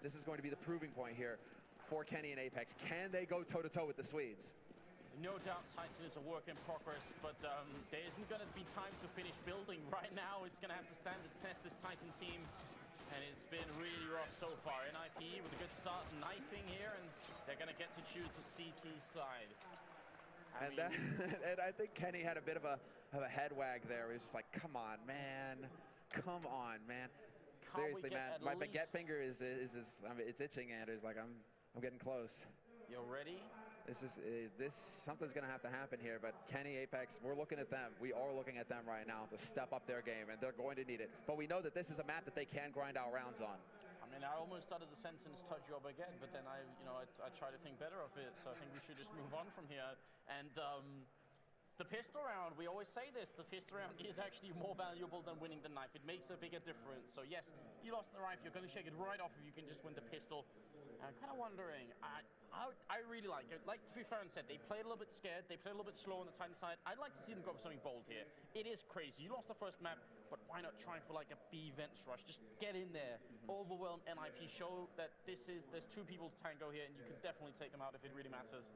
this is going to be the proving point here for Kenny and Apex. Can they go toe-to-toe with the Swedes? No doubt Titan is a work in progress, but there isn't going to be time to finish building. Right now, it's going to have to stand the test, this Titan team. And it's been really rough so far. NIP with a good start knifing here, and they're going to get to choose the CT side. And I think Kenny had a bit of a head wag there. He was just like, come on, man. Come on, man. Seriously, man. My baguette finger is I mean, it's itching, and it's like I'm getting close. You're ready? Something's going to have to happen here, but Kenny, Apex, we're looking at them. We are looking at them right now to step up their game, and they're going to need it. But we know that this is a map that they can grind out rounds on. I mean, I almost started the sentence, touch your baguette, but then I try to think better of it, so I think we should just move on from here. And the pistol round, we always say this, the pistol round is actually more valuable than winning the knife. It makes a bigger difference. So yes, you lost the knife, you're going to shake it right off if you can just win the pistol. I'm kind of wondering, I really like it. Like Farron said, they played a little bit scared, they played a little bit slow on the Titan side. I'd like to see them go for something bold here. It is crazy. You lost the first map, but why not try for like a B vents rush? Just get in there, overwhelm NIP, show that there's two people to tango here, and you can definitely take them out if it really matters.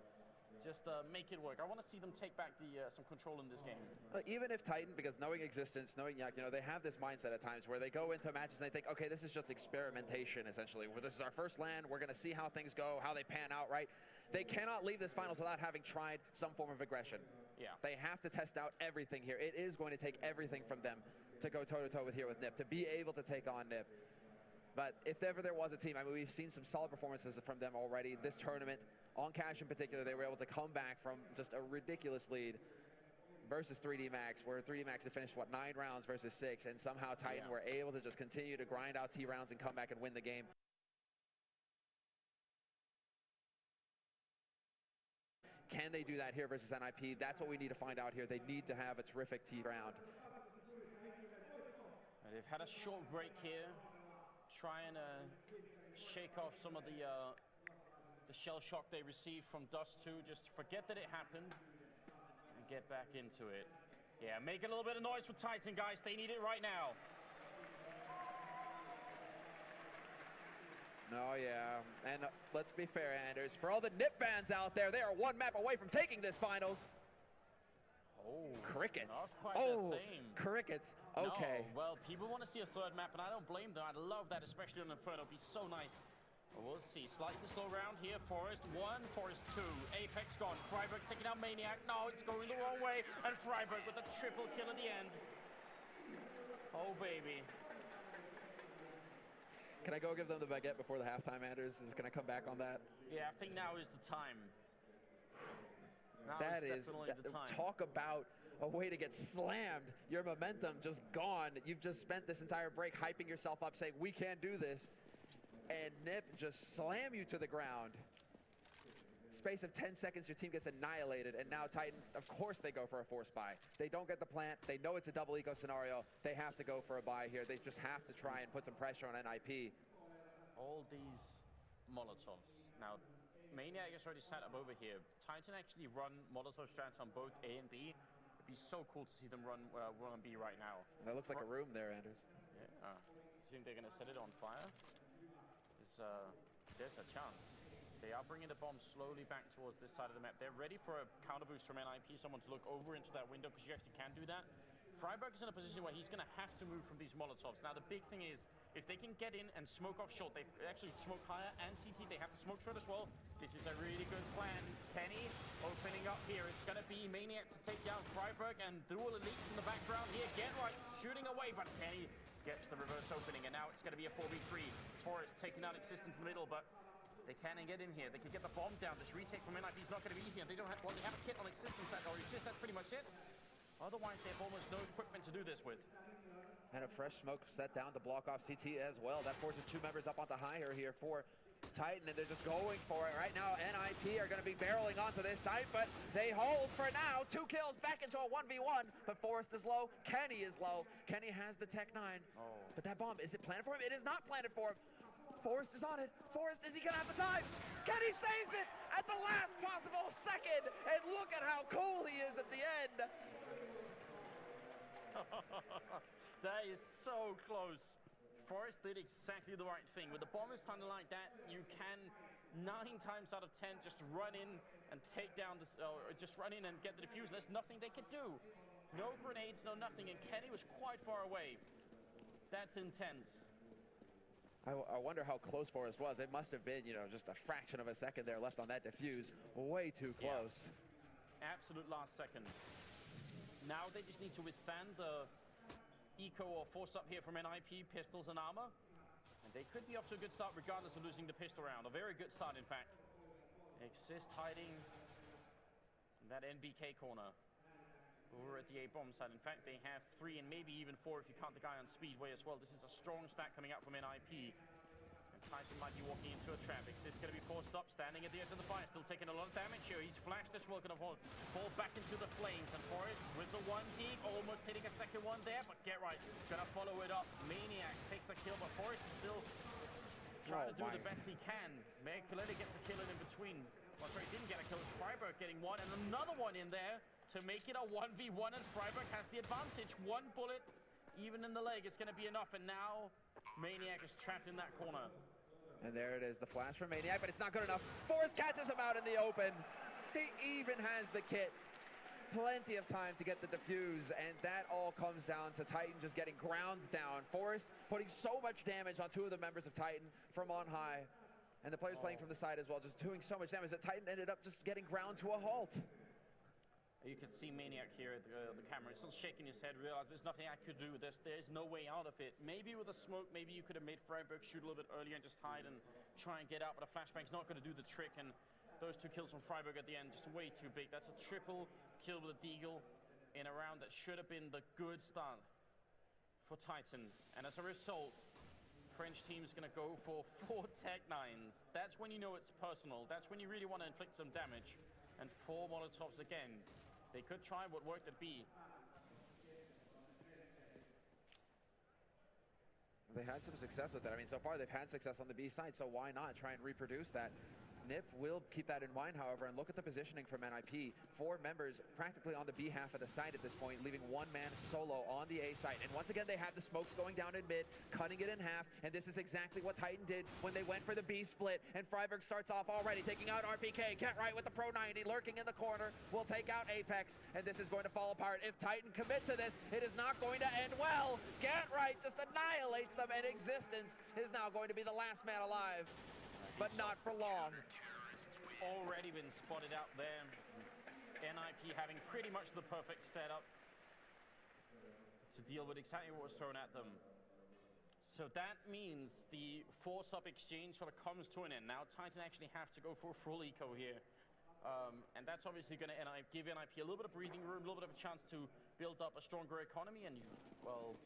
Just make it work. I want to see them take back some control in this game. Even if Titan, because knowing Existence, knowing Yak, they have this mindset at times where they go into matches and they think, okay, this is just experimentation, essentially. Where this is our first LAN, we're going to see how things go, how they pan out, right? They cannot leave this finals without having tried some form of aggression. Yeah. They have to test out everything here. It is going to take everything from them to go toe-to-toe with NiP, to be able to take on NiP. But if ever there was a team, I mean, we've seen some solid performances from them already. This tournament, on Cash in particular, they were able to come back from just a ridiculous lead versus 3D Max, where 3D Max had finished, 9 rounds versus 6, and somehow Titan were able to just continue to grind out T rounds and come back and win the game. Can they do that here versus NIP? That's what we need to find out here. They need to have a terrific T round. They've had a short break here. Trying to shake off some of the shell shock they received from Dust 2. Just forget that it happened and get back into it. Yeah, make a little bit of noise for Titan, guys. They need it right now. Oh, yeah. And let's be fair, Anders. For all the NiP fans out there, they are one map away from taking this finals. Oh, crickets. Not quite the same. Crickets. Okay. No, well, people want to see a third map, and I don't blame them. I love that, especially on Inferno. It'd be so nice. But we'll see. Slightly slow round here. Forest 1, Forest 2. Apex gone. Freiburg taking out Maniac. No, it's going the wrong way. And Freiburg with a triple kill at the end. Oh, baby. Can I go give them the baguette before the halftime, Anders? Can I come back on that? Yeah, I think now is the time. That is, talk about a way to get slammed. Your momentum just gone. You've just spent this entire break hyping yourself up, saying, we can't do this. And NiP just slam you to the ground. Space of 10 seconds, your team gets annihilated. And now Titan, of course they go for a force buy. They don't get the plant. They know it's a double eco scenario. They have to go for a buy here. They just have to try and put some pressure on NIP. All these Molotovs. Now, Maniac is already set up over here. Titan actually run Molotov strats on both A and B. It'd be so cool to see them run on B right now. That looks like a room there, Anders. Yeah. You think they're going to set it on fire? There's a chance. They are bringing the bomb slowly back towards this side of the map. They're ready for a counter boost from NIP, someone to look over into that window, because you actually can do that. Freiburg is in a position where he's going to have to move from these Molotovs. Now, the big thing is, if they can get in and smoke off short, they've actually smoked higher and CT. They have to smoke short as well. This is a really good plan. Kenny opening up here. It's going to be Maniac to take down Freiburg, and Dual Elites in the background here. Get right, shooting away, but Kenny gets the reverse opening, and now it's going to be a 4v3. Forest taking out Existence in the middle, but they can get in here. They can get the bomb down. This retake from NIP is not going to be easy, and they don't have, well, they have a kit on Existence that already exists. That's pretty much it. Otherwise, they have almost no equipment to do this with. And a fresh smoke set down to block off CT as well. That forces 2 members up onto higher here for Titan, and they're just going for it. Right now, NIP are going to be barreling onto this site, but they hold for now. 2 kills back into a 1v1, but Forest is low. Kenny is low. Kenny has the Tech 9. Oh. But that bomb, is it planted for him? It is not planted for him. Forest is on it. Forest, is he going to have the time? Kenny saves it at the last possible second, and look at how cool he is at the end. That is so close. Forrest did exactly the right thing. With the bomb is planted like that, you can 9 times out of 10 just run in and take down this, or just run in and get the defuse. There's nothing they could do. No grenades, no nothing, and Kenny was quite far away. That's intense. I wonder how close Forrest was. It must have been, you know, just a fraction of a second there left on that defuse. Way too close. Yeah. Absolute last second. Now they just need to withstand the eco or force up here from NIP, pistols and armor. And they could be up to a good start regardless of losing the pistol round. A very good start, in fact. Exist hiding in that NBK corner. Over at the A-bomb side. In fact, they have 3 and maybe even 4 if you count the guy on Speedway as well. This is a strong stack coming out from NIP. And Titan might be walking into a trap. Exist going to be forced up, standing at the edge of the fire, still taking a lot of damage here. He's flashed as well, going to fall back into the flames. And Forrest with the 1 deep, almost hitting a second one there, but get right. Going to follow it up. Maniac takes a kill, but Forrest is still trying to do the best he can. Kaleli gets a kill in between. Oh, sorry, didn't get a kill. It's Freiburg getting one, and another one in there to make it a 1v1, and Freiburg has the advantage. 1 bullet, even in the leg, is going to be enough, and now Maniac is trapped in that corner. And there it is, the flash from Maniac, but it's not good enough. Forrest catches him out in the open. He even has the kit. Plenty of time to get the defuse, and that all comes down to Titan just getting ground down. Forrest putting so much damage on 2 of the members of Titan from on high. And the players playing from the side as well, just doing so much damage that Titan ended up just getting ground to a halt. You can see Maniac here at the camera. He's still shaking his head, realize there's nothing I could do. There's no way out of it. Maybe with a smoke, maybe you could have made Freiburg shoot a little bit earlier and just hide and try and get out, but a flashbang's not going to do the trick, and those 2 kills from Freiburg at the end, just way too big. That's a triple kill with a deagle in a round that should have been the good start for Titan. And as a result, French team is going to go for 4 Tech 9s. That's when you know it's personal. That's when you really want to inflict some damage. And 4 Molotovs again. They could try what worked at B. They had some success with it. I mean, so far they've had success on the B side, so why not try and reproduce that? NIP will keep that in mind, however, and look at the positioning from NIP. 4 members practically on the B half of the site at this point, leaving 1 man solo on the A site. And once again, they have the smokes going down in mid, cutting it in half, and this is exactly what Titan did when they went for the B split. And Freiburg starts off already, taking out RPK. Get right with the Pro 90, lurking in the corner, will take out Apex, and this is going to fall apart. If Titan commit to this, it is not going to end well. Get right just annihilates them, and Existence is now going to be the last man alive. But not for long. Already been spotted out there. NIP having pretty much the perfect setup to deal with exactly what was thrown at them. So that means the force-up exchange sort of comes to an end. Now Titan actually have to go for a full eco here. And that's obviously going to give NIP a little bit of breathing room, a little bit of a chance to build up a stronger economy. And, well,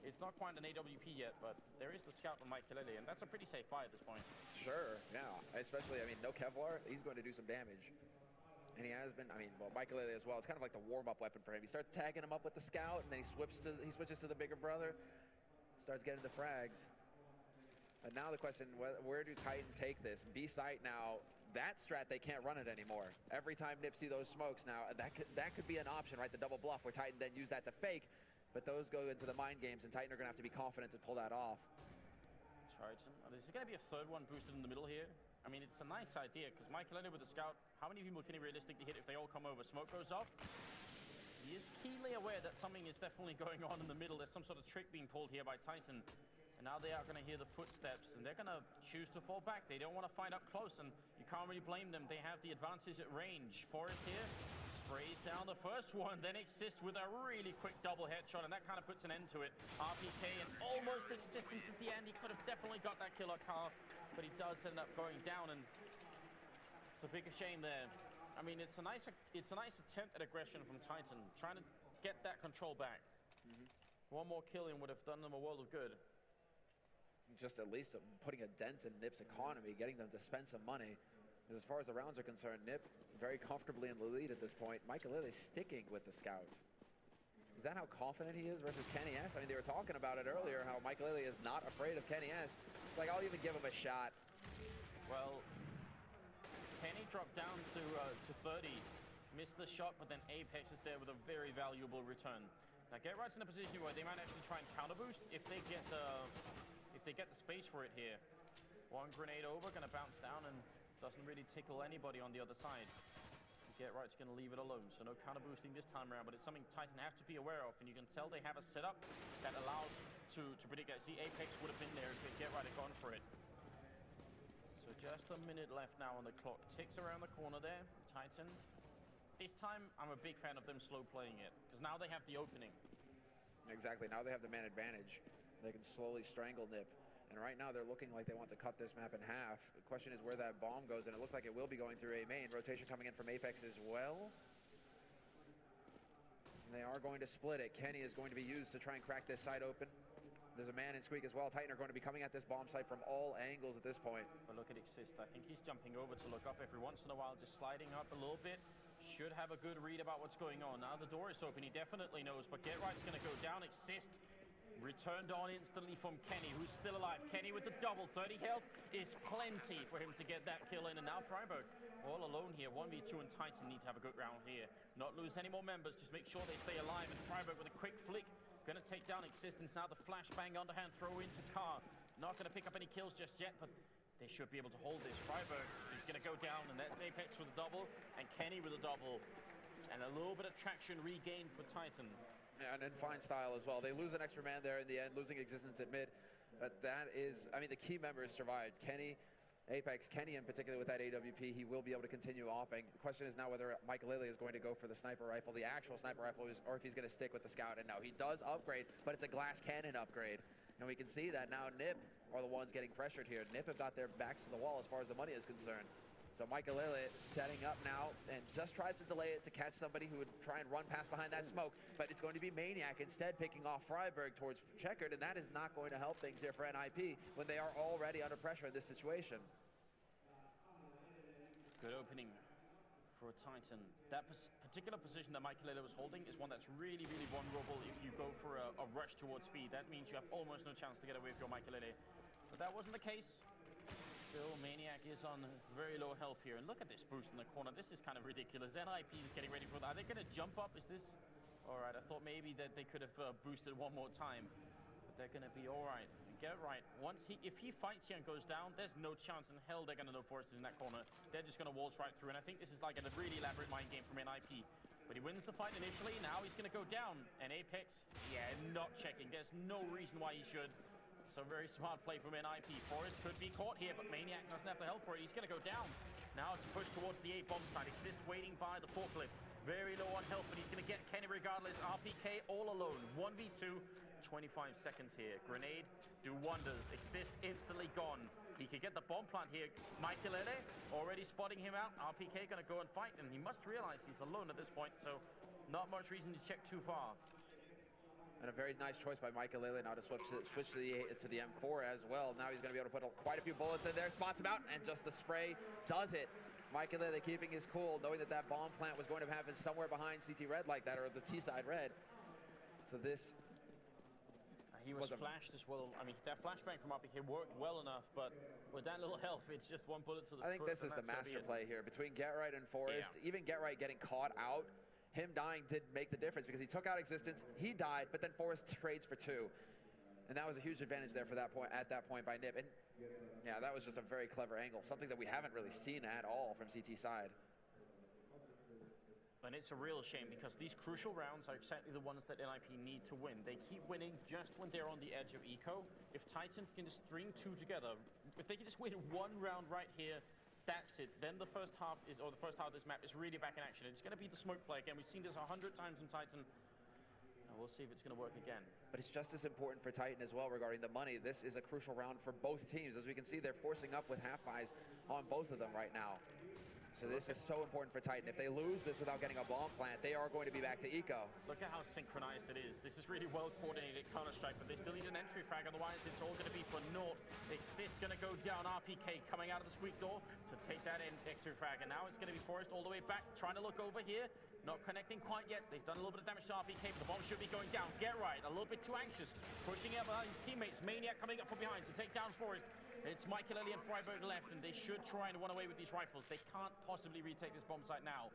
it's not quite an AWP yet, but there is the scout from Mike Kaleli, and that's a pretty safe buy at this point. Sure, yeah. Especially, I mean, no Kevlar, he's going to do some damage. And he has been, I mean, well, Mike Kaleli as well. It's kind of like the warm-up weapon for him. He starts tagging him up with the scout, and then he switches to the bigger brother, starts getting the frags. But now the question, where do Titan take this? B site now, that strat, they can't run it anymore. Every time Nip see those smokes now, that could be an option, right? The double bluff, where Titan then use that to fake. But those go into the mind games, and Titan are going to have to be confident to pull that off. Triton. There's going to be a 3rd one boosted in the middle here. I mean, it's a nice idea, because Mike Kaleli with the scout, how many people can he realistically hit if they all come over? Smoke goes off. He is keenly aware that something is definitely going on in the middle. There's some sort of trick being pulled here by Titan. And now they are going to hear the footsteps, and they're going to choose to fall back. They don't want to fight up close, and you can't really blame them. They have the advantage at range. Forrest here sprays down the first one, then Exist with a really quick double headshot, and that kind of puts an end to it. RPK and almost Existence at the end. He could have definitely got that killer car, but he does end up going down, and it's a bigger shame there. I mean, it's a nice attempt at aggression from Titan, trying to get that control back. One more kill in would have done them a world of good. Just at least putting a dent in Nip's economy, getting them to spend some money. As far as the rounds are concerned, Nip very comfortably in the lead at this point. Mike Kaleli sticking with the scout. Is that how confident he is versus Kenny S? I mean, they were talking about it earlier, how Mike Kaleli is not afraid of Kenny S. It's like, I'll even give him a shot. Well, Kenny dropped down to 30, missed the shot, but then Apex is there with a very valuable return. Now, Get Right's in a position where they might actually try and counter boost if they get if they get the space for it here. One grenade over, gonna bounce down and doesn't really tickle anybody on the other side. Get Right's gonna leave it alone, so no counter boosting this time around, but it's something Titan have to be aware of, and you can tell they have a setup that allows to predict that. See, Apex would have been there if Get Right had gone for it. So just a minute left now on the clock. Ticks around the corner there, Titan. This time, I'm a big fan of them slow playing it, because now they have the opening. Exactly, now they have the man advantage. They can slowly strangle Nip. And right now they're looking like they want to cut this map in half. The question is where that bomb goes, and it looks like it will be going through A main. Rotation coming in from Apex as well. And they are going to split it. Kenny is going to be used to try and crack this side open. There's a man in Squeak as well. Titan are going to be coming at this bomb site from all angles at this point. But look at Exist. I think he's jumping over to look up every once in a while, just sliding up a little bit. Should have a good read about what's going on. Now the door is open. He definitely knows, but Get Right's going to go down. Exist returned on instantly from Kenny, who's still alive. Kenny with the double. 30 health is plenty for him to get that kill in. And now Freiburg all alone here. 1v2 and Titan need to have a good round here. Not lose any more members. Just make sure they stay alive. And Freiburg with a quick flick. Going to take down Existence. Now the flashbang underhand throw into Car. Not going to pick up any kills just yet, but they should be able to hold this. Freiburg is going to go down, and that's Apex with a double, and Kenny with a double. And a little bit of traction regained for Titan. Yeah, and in fine style as well. They lose an extra man there in the end, losing Existence at mid. But that is, I mean, the key members survived. Kenny, Apex, Kenny in particular with that AWP, he will be able to continue opping. The question is now whether Mike Lilly is going to go for the sniper rifle, the actual sniper rifle, or if he's going to stick with the scout. And no, he does upgrade, but it's a glass cannon upgrade. And we can see that now Nip are the ones getting pressured here. Nip have got their backs to the wall as far as the money is concerned. So Michael Lillet setting up now and just tries to delay it to catch somebody who would try and run past behind that smoke, but it's going to be Maniac instead picking off Freiburg towards Checkered, and that is not going to help things here for NIP when they are already under pressure in this situation. Good opening for Titan. That particular position that Michael Lillet was holding is one that's really, really vulnerable if you go for a rush towards speed. That means you have almost no chance to get away from Michael Lillet. But that wasn't the case. Still, Maniac is on very low health here. And look at this boost in the corner. This is kind of ridiculous. NIP is getting ready for that. Are they going to jump up? Is this... All right, I thought maybe that they could have boosted one more time. But they're going to be all right. Get right. If he fights here and goes down, there's no chance in hell they're going to know Forrest is in that corner. They're just going to waltz right through. And I think this is like a really elaborate mind game from NIP. But he wins the fight initially. Now he's going to go down. And Apex, yeah, not checking. There's no reason why he should. So very smart play from NIP. Forrest could be caught here, but Maniac doesn't have the help for it. He's going to go down. Now it's a push towards the A-bomb side. Exist waiting by the forklift. Very low on health, but he's going to get Kenny regardless. RPK all alone. 1v2, 25 seconds here. Grenade, do wonders. Exist instantly gone. He could get the bomb plant here. Michaelele already spotting him out. RPK going to go and fight, and he must realize he's alone at this point, so not much reason to check too far. And a very nice choice by Michael Lilly now to switch to the M4 as well. Now he's going to be able to put quite a few bullets in there, spots him out, and just the spray does it. Michael Lilly keeping his cool, knowing that that bomb plant was going to happen somewhere behind CT Red like that, or the T-side Red. So this... He was flashed as well. I mean, that flashbang from up here worked well enough, but with that little health, it's just one bullet to the foot. I think this is the master play here. Between Get Right and Forrest, even Get Right getting caught out, him dying did make the difference because he took out Existence, he died, but then Forrest trades for 2. And that was a huge advantage there for that point, at that point by Nip. And yeah, that was just a very clever angle, something that we haven't really seen at all from CT side. And it's a real shame because these crucial rounds are exactly the ones that NIP need to win. They keep winning just when they're on the edge of eco. If Titan can just string 2 together, if they can just win 1 round right here, that's it. Then the first half of this map is really back in action. It's going to be the smoke play again. We've seen this 100 times in Titan. And we'll see if it's going to work again. But it's just as important for Titan as well regarding the money. This is a crucial round for both teams. As we can see, they're forcing up with half buys on both of them right now. So this is so important for Titan. If they lose this without getting a bomb plant, they are going to be back to eco. Look at how synchronized it is. This is really well coordinated Counter-Strike, but they still need an entry frag, otherwise it's all going to be for naught. Exist going to go down. RPK coming out of the squeak door to take that entry frag, and now it's going to be Forrest all the way back, trying to look over here. Not connecting quite yet. They've done a little bit of damage to RPK, but the bomb should be going down. Get Right, a little bit too anxious. Pushing up his teammates. Maniac coming up from behind to take down Forrest. It's Michael Ellie and Freiburg left, and they should try and run away with these rifles. They can't possibly retake this bomb site now.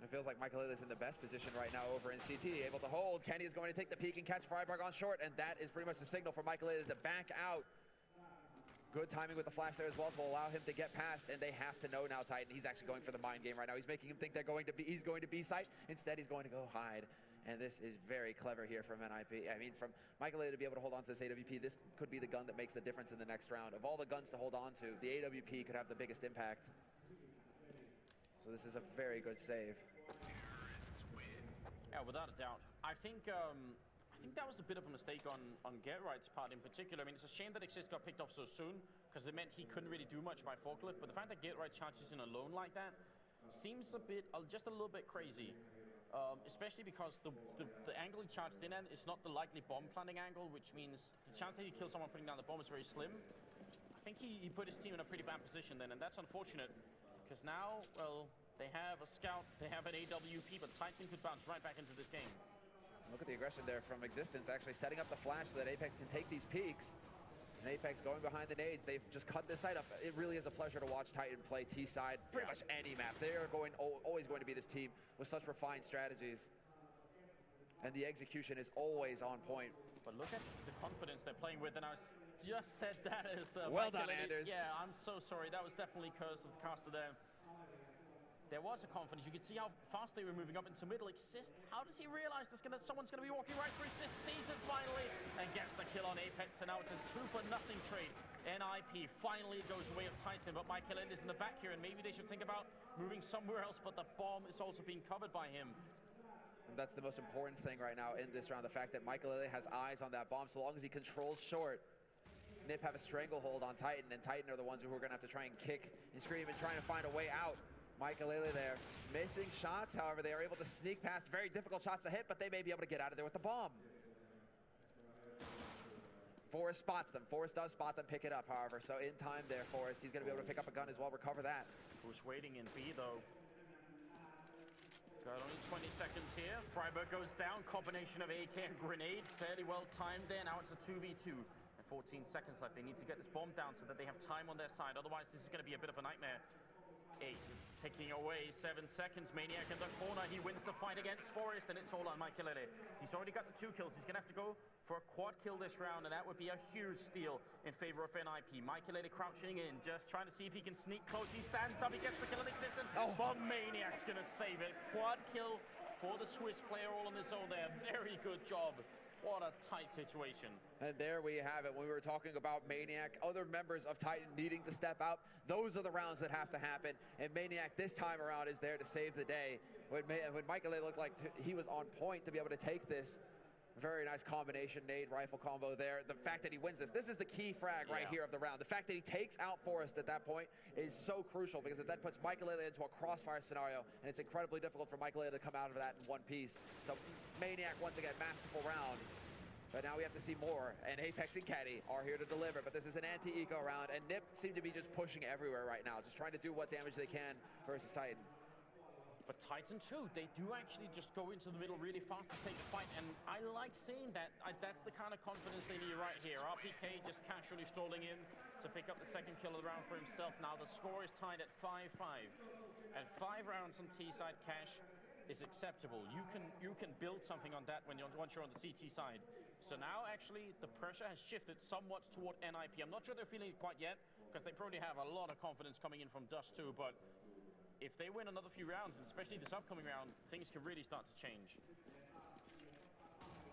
It feels like Michael is in the best position right now over in CT, able to hold. Kenny is going to take the peek and catch Freiburg on short, and that is pretty much the signal for Michael to back out. Good timing with the flash there as well to allow him to get past, and they have to know now, Titan. He's actually going for the mind game right now. He's making him think he's going to B site. Instead, he's going to go hide. And this is very clever here from NIP. I mean, from Michael to be able to hold on to this AWP, this could be the gun that makes the difference in the next round. Of all the guns to hold on to, the AWP could have the biggest impact. So this is a very good save. Yeah, without a doubt. I think that was a bit of a mistake on Gerright's part in particular. I mean, it's a shame that Exist got picked off so soon, because it meant he couldn't really do much by forklift. But the fact that Gerright charges in alone like that seems a bit, just a little bit crazy. Especially because the angle he charged in at is not the likely bomb planting angle, which means the chance that he kills someone putting down the bomb is very slim. I think he put his team in a pretty bad position then, and that's unfortunate. Because now, well, they have a scout, they have an AWP, but Titan could bounce right back into this game. Look at the aggression there from Existence, actually setting up the flash so that Apex can take these peaks. And Apex going behind the nades. They've just cut this side up. It really is a pleasure to watch Titan play T-side pretty much any map. They are always going to be this team with such refined strategies. And the execution is always on point. But look at the confidence they're playing with, and I just said that as well done, Anders. Yeah, I'm so sorry. That was definitely curse of the caster there. There was a confidence. You could see how fast they were moving up into middle. Exist, how does he realize someone's going to be walking right through Exist? Sees it finally and gets the kill on Apex, and now it's a 2-for-0 trade. NIP finally goes away of Titan, but Michael is in the back here, and maybe they should think about moving somewhere else, but the bomb is also being covered by him. And that's the most important thing right now in this round, the fact that Michael has eyes on that bomb. So long as he controls short, Nip have a stranglehold on Titan, and Titan are the ones who are going to have to try and kick and scream and trying to find a way out. Michael there missing shots, however, they are able to sneak past very difficult shots to hit, but they may be able to get out of there with the bomb. Forrest spots them. Forrest does spot them, pick it up, however. So in time there, Forrest, he's going to be able to pick up a gun as well, recover that. Who's waiting in B, though? Got only 20 seconds here. Freiburg goes down. Combination of AK and grenade. Fairly well timed there. Now it's a 2v2. And 14 seconds left. They need to get this bomb down so that they have time on their side. Otherwise, this is going to be a bit of a nightmare. 8. It's ticking away. 7 seconds. Maniac in the corner. He wins the fight against Forrest, and it's all on Michaelele. He's already got the 2 kills. He's going to have to go for a quad kill this round, and that would be a huge steal in favor of NIP. Michaelele crouching in, just trying to see if he can sneak close. He stands up. He gets the kill in existence. Oh, but Maniac's going to save it. Quad kill for the Swiss player all on his own there. Very good job. What a tight situation. And there we have it. When we were talking about Maniac, other members of Titan needing to step out, those are the rounds that have to happen. And Maniac this time around is there to save the day. When Michael looked like he was on point to be able to take this. Very nice combination, nade rifle combo there. The fact that he wins this is the key frag right here of the round. The fact that he takes out Forrest at that point is so crucial, because that puts Michaelele into a crossfire scenario, and it's incredibly difficult for Michaelele to come out of that in one piece. So Maniac, once again, masterful round. But now we have to see more, and Apex and Caddy are here to deliver. But this is an anti-eco round, and NIP seem to be just pushing everywhere right now, just trying to do what damage they can versus Titan. But Titan too, they do actually just go into the middle really fast to take the fight, and I like seeing that. That's the kind of confidence they need right here. RPK just casually strolling in to pick up the second kill of the round for himself. Now the score is tied at 5-5, and 5 rounds on T-side cash is acceptable. You can build something on that once you're on the CT side. So now actually the pressure has shifted somewhat toward NIP. I'm not sure they're feeling it quite yet, because they probably have a lot of confidence coming in from Dust too, but if they win another few rounds, and especially this upcoming round, things can really start to change.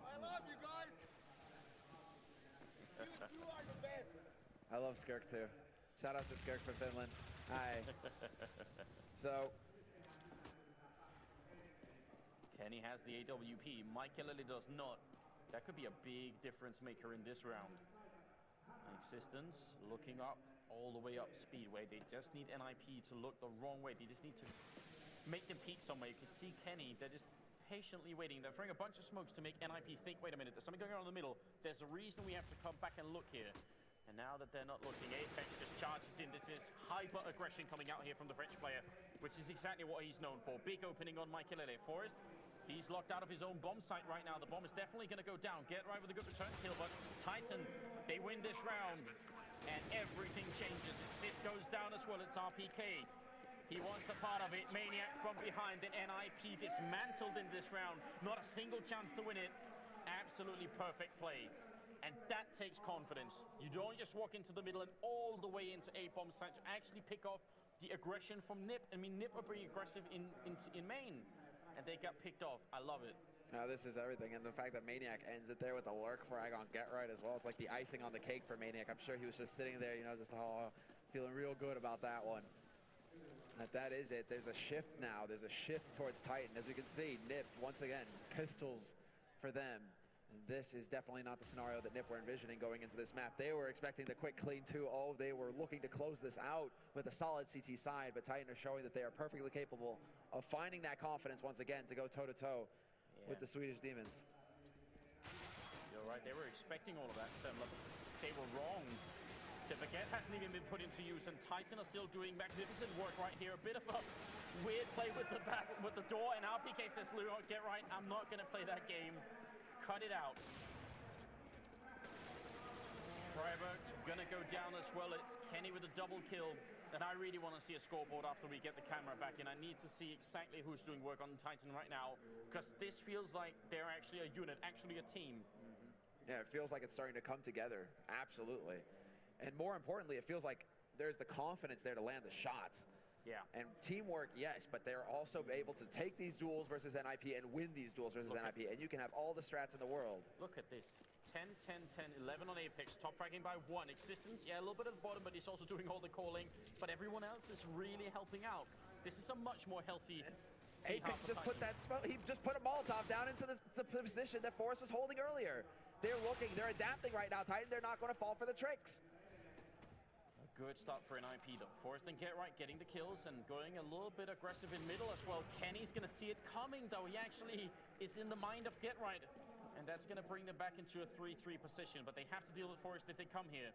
I love you guys. You are the best. I love Skirk too. Shout out to Skirk from Finland. Hi. So Kenny has the AWP. Michaelele does not. That could be a big difference maker in this round. Existence looking up all the way up Speedway. They just need NIP to look the wrong way. They just need to make them peek somewhere. You can see Kenny, they're just patiently waiting. They're throwing a bunch of smokes to make NIP think, wait a minute, there's something going on in the middle. There's a reason we have to come back and look here. And now that they're not looking, Apex just charges in. This is hyper aggression coming out here from the French player, which is exactly what he's known for. Big opening on Michaelele. Forrest, he's locked out of his own bomb site right now. The bomb is definitely going to go down. Get right with a good return kill, but Titan, they win this round. And everything changes. Exist goes down as well. It's RPK. He wants a part of it. Maniac from behind, then NIP dismantled in this round. Not a single chance to win it. Absolutely perfect play. And that takes confidence. You don't just walk into the middle and all the way into A-bomb site to actually pick off the aggression from Nip. I mean, Nip are pretty aggressive in main, and they got picked off. I love it. Now this is everything, and the fact that Maniac ends it there with a lurk frag on Get Right as well. It's like the icing on the cake for Maniac. I'm sure he was just sitting there, you know, just feeling real good about that one. That is it. There's a shift now. There's a shift towards Titan. As we can see, Nip, once again, pistols for them. And this is definitely not the scenario that Nip were envisioning going into this map. They were expecting the quick, clean 2-0. They were looking to close this out with a solid CT side, but Titan are showing that they are perfectly capable of finding that confidence once again to go toe-to-toe with the Swedish Demons. You're right. They were expecting all of that, Semler. They were wrong. The Baguette hasn't even been put into use, and Titan are still doing magnificent work right here. A bit of a weird play with the door, and RPK says, Get Right, I'm not going to play that game. Cut it out. Freiberg's going to go down as well. It's Kenny with a double kill, and I really want to see a scoreboard after we get the camera back in. I need to see exactly who's doing work on Titan right now, because this feels like they're actually a unit, actually a team. Yeah, it feels like it's starting to come together. Absolutely. And more importantly, it feels like there's the confidence there to land the shots. Yeah. And teamwork, yes, but they're also able to take these duels versus NIP and win these duels versus NIP, and you can have all the strats in the world. Look at this. 10, 10, 10, 11 on Apex, top fragging by 1. Existence, yeah, a little bit at the bottom, but he's also doing all the calling. But everyone else is really helping out. This is a much more healthy Apex just put that smoke. He just put a Molotov down into the position that Forrest was holding earlier. They're looking, they're adapting right now, Titan. They're not going to fall for the tricks. Good start for NIP though. Forrest and Get Right getting the kills and going a little bit aggressive in middle as well. Kenny's gonna see it coming though. He actually is in the mind of Get Right. And that's gonna bring them back into a 3-3 position, but they have to deal with Forrest if they come here.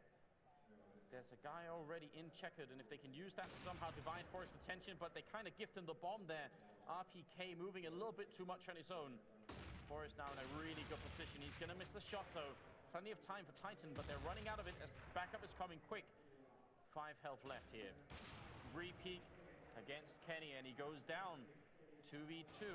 There's a guy already in checkered, and if they can use that to somehow divide Forrest's attention, but they kind of gift him the bomb there. RPK moving a little bit too much on his own. Forrest now in a really good position. He's gonna miss the shot though. Plenty of time for Titan, but they're running out of it as backup is coming quick. 5 health left here. Repeat against Kenny, and he goes down. 2v2.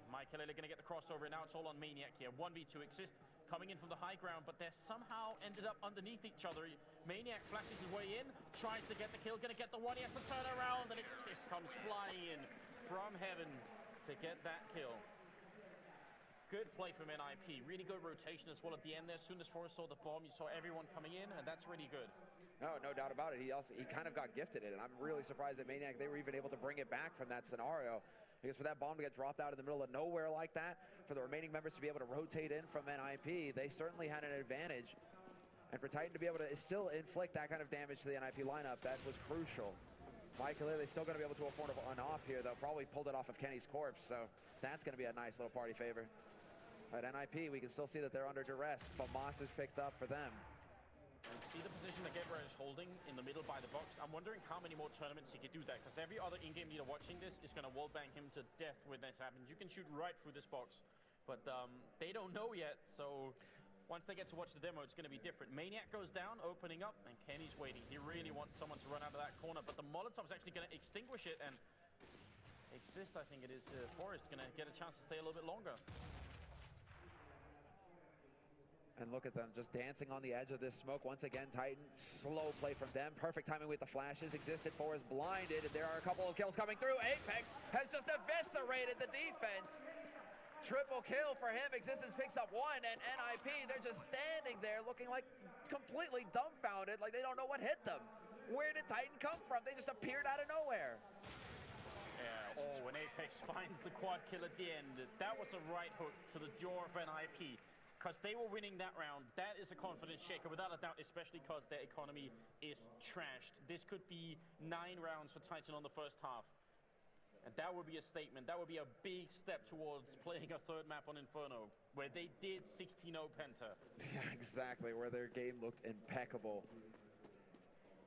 Michael going to get the crossover, and now it's all on Maniac here. 1v2 Exist coming in from the high ground, but they're somehow ended up underneath each other. Maniac flashes his way in, tries to get the kill, going to get the one. He has to turn around, and Exist comes flying in from heaven to get that kill. Good play from NIP. Really good rotation as well at the end there. As soon as Forrest saw the bomb, you saw everyone coming in, and that's really good. No doubt about it. He kind of got gifted it, and I'm really surprised that Maniac, they were even able to bring it back from that scenario. Because for that bomb to get dropped out in the middle of nowhere like that, for the remaining members to be able to rotate in from NIP, they certainly had an advantage. And for Titan to be able to still inflict that kind of damage to the NIP lineup, that was crucial. Michael, they're still going to be able to afford an off here. They'll probably pulled it off of Kenny's corpse, so that's going to be a nice little party favor. At NIP, we can still see that they're under duress. Famas is picked up for them. And see the position that Gebra is holding in the middle by the box. I'm wondering how many more tournaments he could do that, because every other in-game leader watching this is going to wallbang him to death when this happens. You can shoot right through this box, but they don't know yet, so once they get to watch the demo, it's going to be different. Maniac goes down, opening up, and Kenny's waiting. He really wants someone to run out of that corner, but the Molotov's actually going to extinguish it, and Exist, I think it is, Forrest going to get a chance to stay a little bit longer. And look at them, just dancing on the edge of this smoke. Once again, Titan, slow play from them. Perfect timing with the flashes. Existed, Forrest blinded, and there are a couple of kills coming through. Apex has just eviscerated the defense. Triple kill for him. Existence picks up 1, and NIP, they're just standing there looking like completely dumbfounded, like they don't know what hit them. Where did Titan come from? They just appeared out of nowhere. Yeah, oh, and Apex finds the quad kill at the end. That was a right hook to the jaw of NIP. Because they were winning that round. That is a confidence shaker, without a doubt, especially because their economy is trashed. This could be 9 rounds for Titan on the first half. And that would be a statement. That would be a big step towards playing a third map on Inferno, where they did 16-0 Penta. Yeah, exactly, where their game looked impeccable.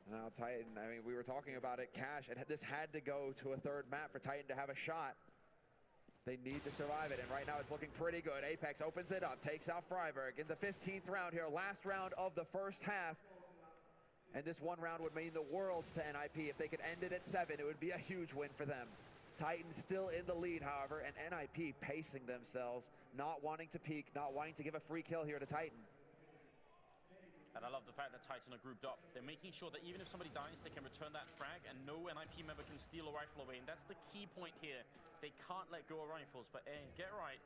Now Titan, I mean, we were talking about it, Cash, and this had to go to a third map for Titan to have a shot. They need to survive it, and right now it's looking pretty good. Apex opens it up, takes out Freiberg in the 15th round here, last round of the first half. And this one round would mean the worlds to NIP. If they could end it at 7, it would be a huge win for them. Titan still in the lead, however, and NIP pacing themselves, not wanting to peek, not wanting to give a free kill here to Titan. And I love the fact that Titan are grouped up. They're making sure that even if somebody dies, they can return that frag and no NIP member can steal a rifle away. And that's the key point here. They can't let go of rifles, but get right.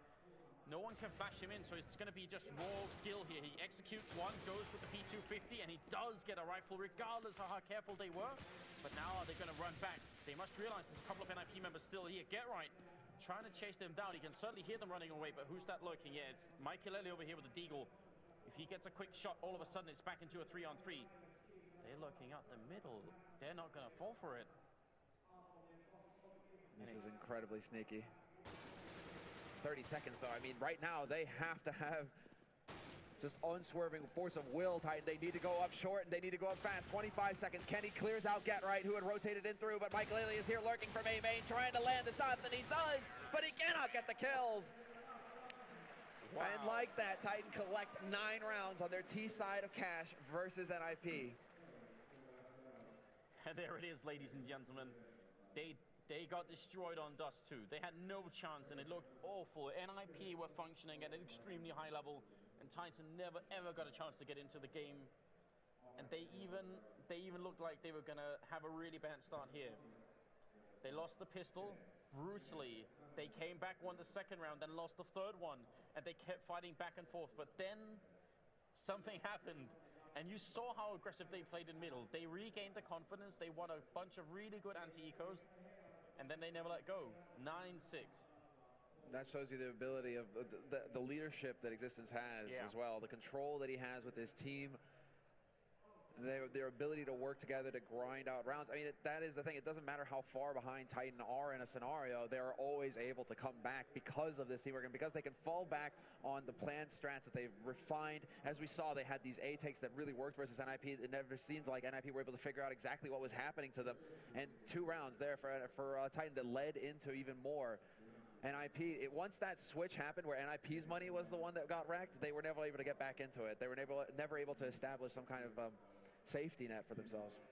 No one can flash him in, so it's going to be just raw skill here. He executes one, goes with the P250, and he does get a rifle regardless of how careful they were. But now are they going to run back? They must realize there's a couple of NIP members still here. Get right. Trying to chase them down. You can certainly hear them running away, but who's that lurking? Yeah, it's Michael Ellie over here with the deagle. If he gets a quick shot, all of a sudden it's back into a 3-on-3. They're looking out the middle. They're not going to fall for it. This is incredibly sneaky. 30 seconds, though. I mean, right now, they have to have just unswerving force of will, Titan. They need to go up short, and they need to go up fast. 25 seconds. Kenny clears out Get Right, who had rotated in through, but Michael Ellie is here lurking from A-Main, trying to land the shots, and he does, but he cannot get the kills. Wow. And like that, Titan collect 9 rounds on their T side of cash versus NIP. And there it is, ladies and gentlemen. They got destroyed on Dust 2. They had no chance, and it looked awful. NIP were functioning at an extremely high level, and Titan never ever got a chance to get into the game. And they even looked like they were gonna have a really bad start here. They lost the pistol brutally. They came back, won the second round, then lost the third one, and they kept fighting back and forth. But then something happened, and you saw how aggressive they played in middle. They regained the confidence. They won a bunch of really good anti-ecos, and then they never let go. 9-6. That shows you the ability of the leadership that Existence has as well, the control that he has with his team. Their ability to work together to grind out rounds. I mean, that is the thing. It doesn't matter how far behind Titan are in a scenario. They're always able to come back because of this teamwork and because they can fall back on the planned strats that they've refined. As we saw, they had these A takes that really worked versus NIP. It never seemed like NIP were able to figure out exactly what was happening to them. And 2 rounds there for Titan that led into even more. NIP, once that switch happened where NIP's money was the one that got wrecked, they were never able to get back into it. They were never able to establish some kind of safety net for themselves.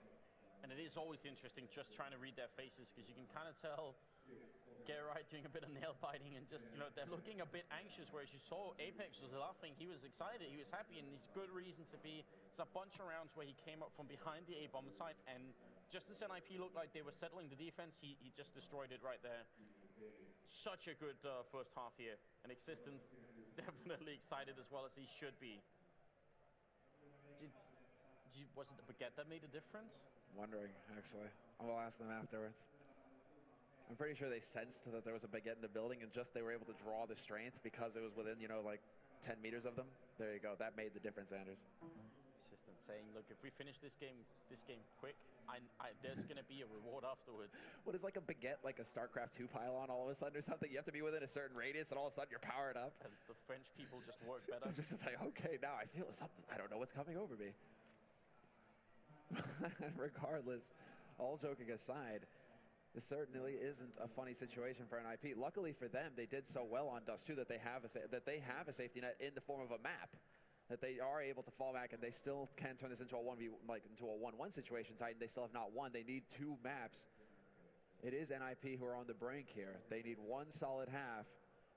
And it is always interesting just trying to read their faces, because you can kind of tell Get Right doing a bit of nail biting and just, they're looking a bit anxious, whereas you saw Apex was laughing. He was excited, he was happy, and there's good reason to be. It's a bunch of rounds where he came up from behind the A-bomb site, and just as NIP looked like they were settling the defense, he just destroyed it right there. Such a good first half here, and Existence definitely excited as well as he should be. Was it the baguette that made a difference? Wondering, actually. I'll ask them afterwards. I'm pretty sure they sensed that there was a baguette in the building, and just they were able to draw the strength because it was within, like 10 meters of them. There you go. That made the difference, Anders. Assistant saying, look, if we finish this game quick, there's going to be a reward afterwards. What is like a baguette, like a StarCraft 2 pylon all of a sudden or something? You have to be within a certain radius, and all of a sudden you're powered up. And the French people just work better. They're just like, okay, now I feel something. I don't know what's coming over me. Regardless, all joking aside, this certainly isn't a funny situation for NIP. Luckily for them, they did so well on Dust 2 that they have a safety net in the form of a map, that they are able to fall back, and they still can turn this into a 1-1 situation. Titan, they still have not won. They need 2 maps. It is NIP who are on the brink here. They need 1 solid half,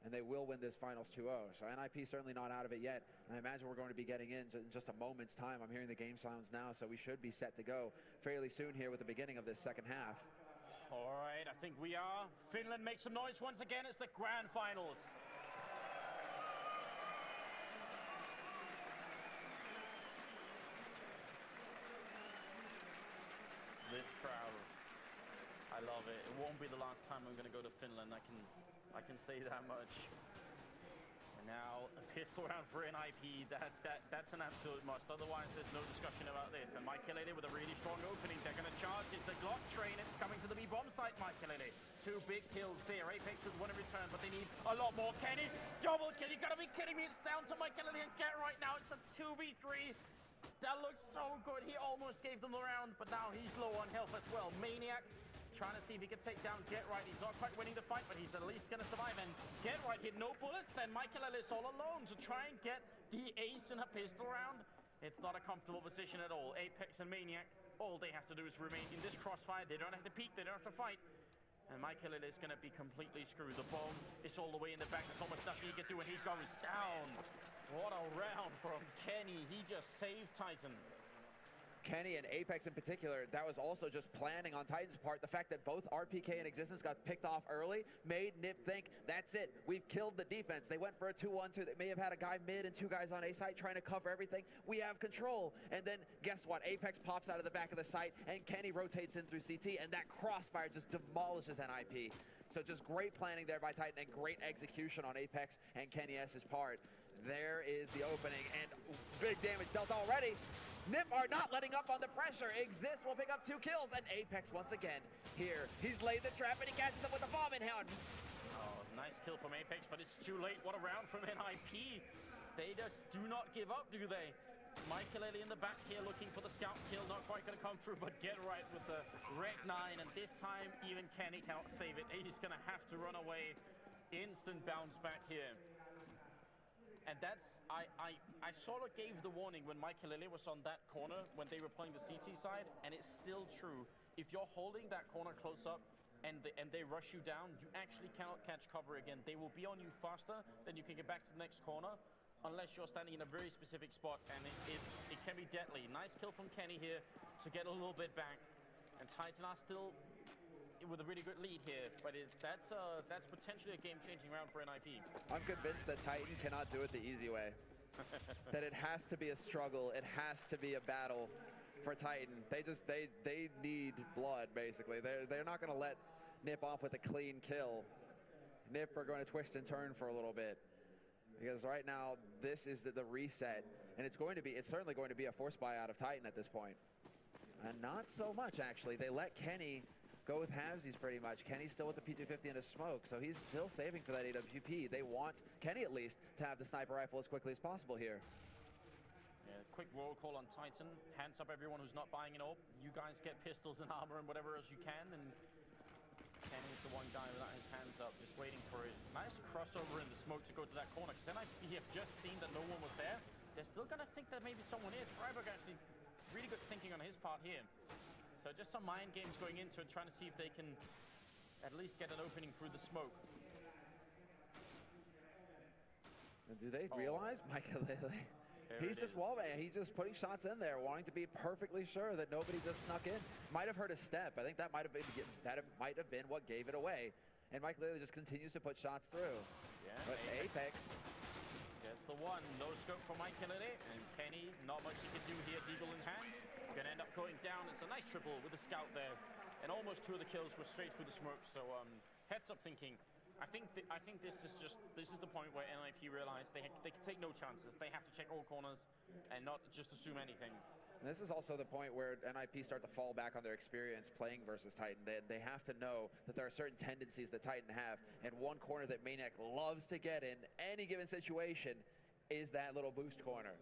and they will win this finals 2-0. So NIP certainly not out of it yet. And I imagine we're going to be getting in just a moment's time. I'm hearing the game sounds now, so we should be set to go fairly soon here with the beginning of this second half. All right, I think we are. Finland makes some noise once again. It's the grand finals. This crowd, I love it. It won't be the last time I'm going to go to Finland. I can say that much. And now a pistol round for NIP. That's an absolute must. Otherwise, there's no discussion about this. And Michael Ellie with a really strong opening. They're going to charge into the Glock train. It's coming to the B-bomb site. Michael Ellie, 2 big kills there. Apex with 1 in return, but they need a lot more. Kenny, double kill. You got to be kidding me. It's down to Michael Ellie and Get Right now. It's a 2v3. That looked so good. He almost gave them the round, but now he's low on health as well. Maniac trying to see if he can take down Get Right. He's not quite winning the fight, but he's at least going to survive. And Get Right hit no bullets. Then Michael Ellis all alone to try and get the ace in a pistol round. It's not a comfortable position at all. Apex and Maniac, all they have to do is remain in this crossfire. They don't have to peek, they don't have to fight. And Michael is going to be completely screwed. The bomb is all the way in the back. There's almost nothing he can do, and he goes down. What a round from Kenny. He just saved Titan. Kenny and Apex in particular, that was also just planning on Titan's part. The fact that both RPK and Existence got picked off early made Nip think, that's it, we've killed the defense. They went for a 2-1-2. They may have had a guy mid and 2 guys on A site trying to cover everything. We have control. And then guess what? Apex pops out of the back of the site and Kenny rotates in through CT, and that crossfire just demolishes NIP. So just great planning there by Titan and great execution on Apex and Kenny S's part. There is the opening, and big damage dealt already. Nip are not letting up on the pressure. Exist will pick up 2 kills, and Apex once again here. He's laid the trap, and he catches him with the bomb in hand. Oh, nice kill from Apex, but it's too late. What a round from NIP. They just do not give up, do they? Michael in the back here looking for the scout kill. Not quite going to come through, but get right with the Rec 9, and this time even Kenny cannot save it. He's going to have to run away. Instant bounce back here. And that's, I sort of gave the warning when Michael was on that corner when they were playing the CT side, and it's still true. If you're holding that corner close up and they rush you down, you actually cannot catch cover again. They will be on you faster than you can get back to the next corner, unless you're standing in a very specific spot, and it can be deadly. Nice kill from Kenny here to get a little bit back, and Titan are still with a really good lead here, but that's potentially a game-changing round for NIP. I'm convinced that Titan cannot do it the easy way. That it has to be a struggle, it has to be a battle for Titan. They need blood, basically. They're not going to let Nip off with a clean kill. Nip are going to twist and turn for a little bit, because right now this is the reset, and it's certainly going to be a forced buy out of Titan at this point. And not so much, actually. They let Kenny go with halvesies pretty much. Kenny's still with the P250 and a smoke, so he's still saving for that AWP. They want Kenny, at least, to have the sniper rifle as quickly as possible here. Yeah, quick roll call on Titan. Hands up everyone who's not buying an AWP. You guys get pistols and armor and whatever else you can, and Kenny's the one guy without his hands up, just waiting for it. Nice crossover in the smoke to go to that corner, because then I have just seen that no one was there. They're still gonna think that maybe someone is. Freiburg actually really good thinking on his part here. So just some mind games going into it, trying to see if they can at least get an opening through the smoke. And do they realize Michael Lele? He's just wallbanging. He's just putting shots in there, wanting to be perfectly sure that nobody just snuck in. Might have heard a step. I think that might have been what gave it away. And Michael Lele just continues to put shots through. Yeah, but Apex gets the one. No scope for Michael Lele, and Kenny, not much he can do here. Deagle in hand. Gonna end up going down. It's a nice triple with the scout there, and almost 2 of the kills were straight through the smoke. So heads up thinking. I think this is the point where NIP realize they can take no chances. They have to check all corners and not just assume anything. And this is also the point where NIP start to fall back on their experience playing versus Titan. They have to know that there are certain tendencies that Titan have, and one corner that Maniac loves to get in any given situation is that little boost corner.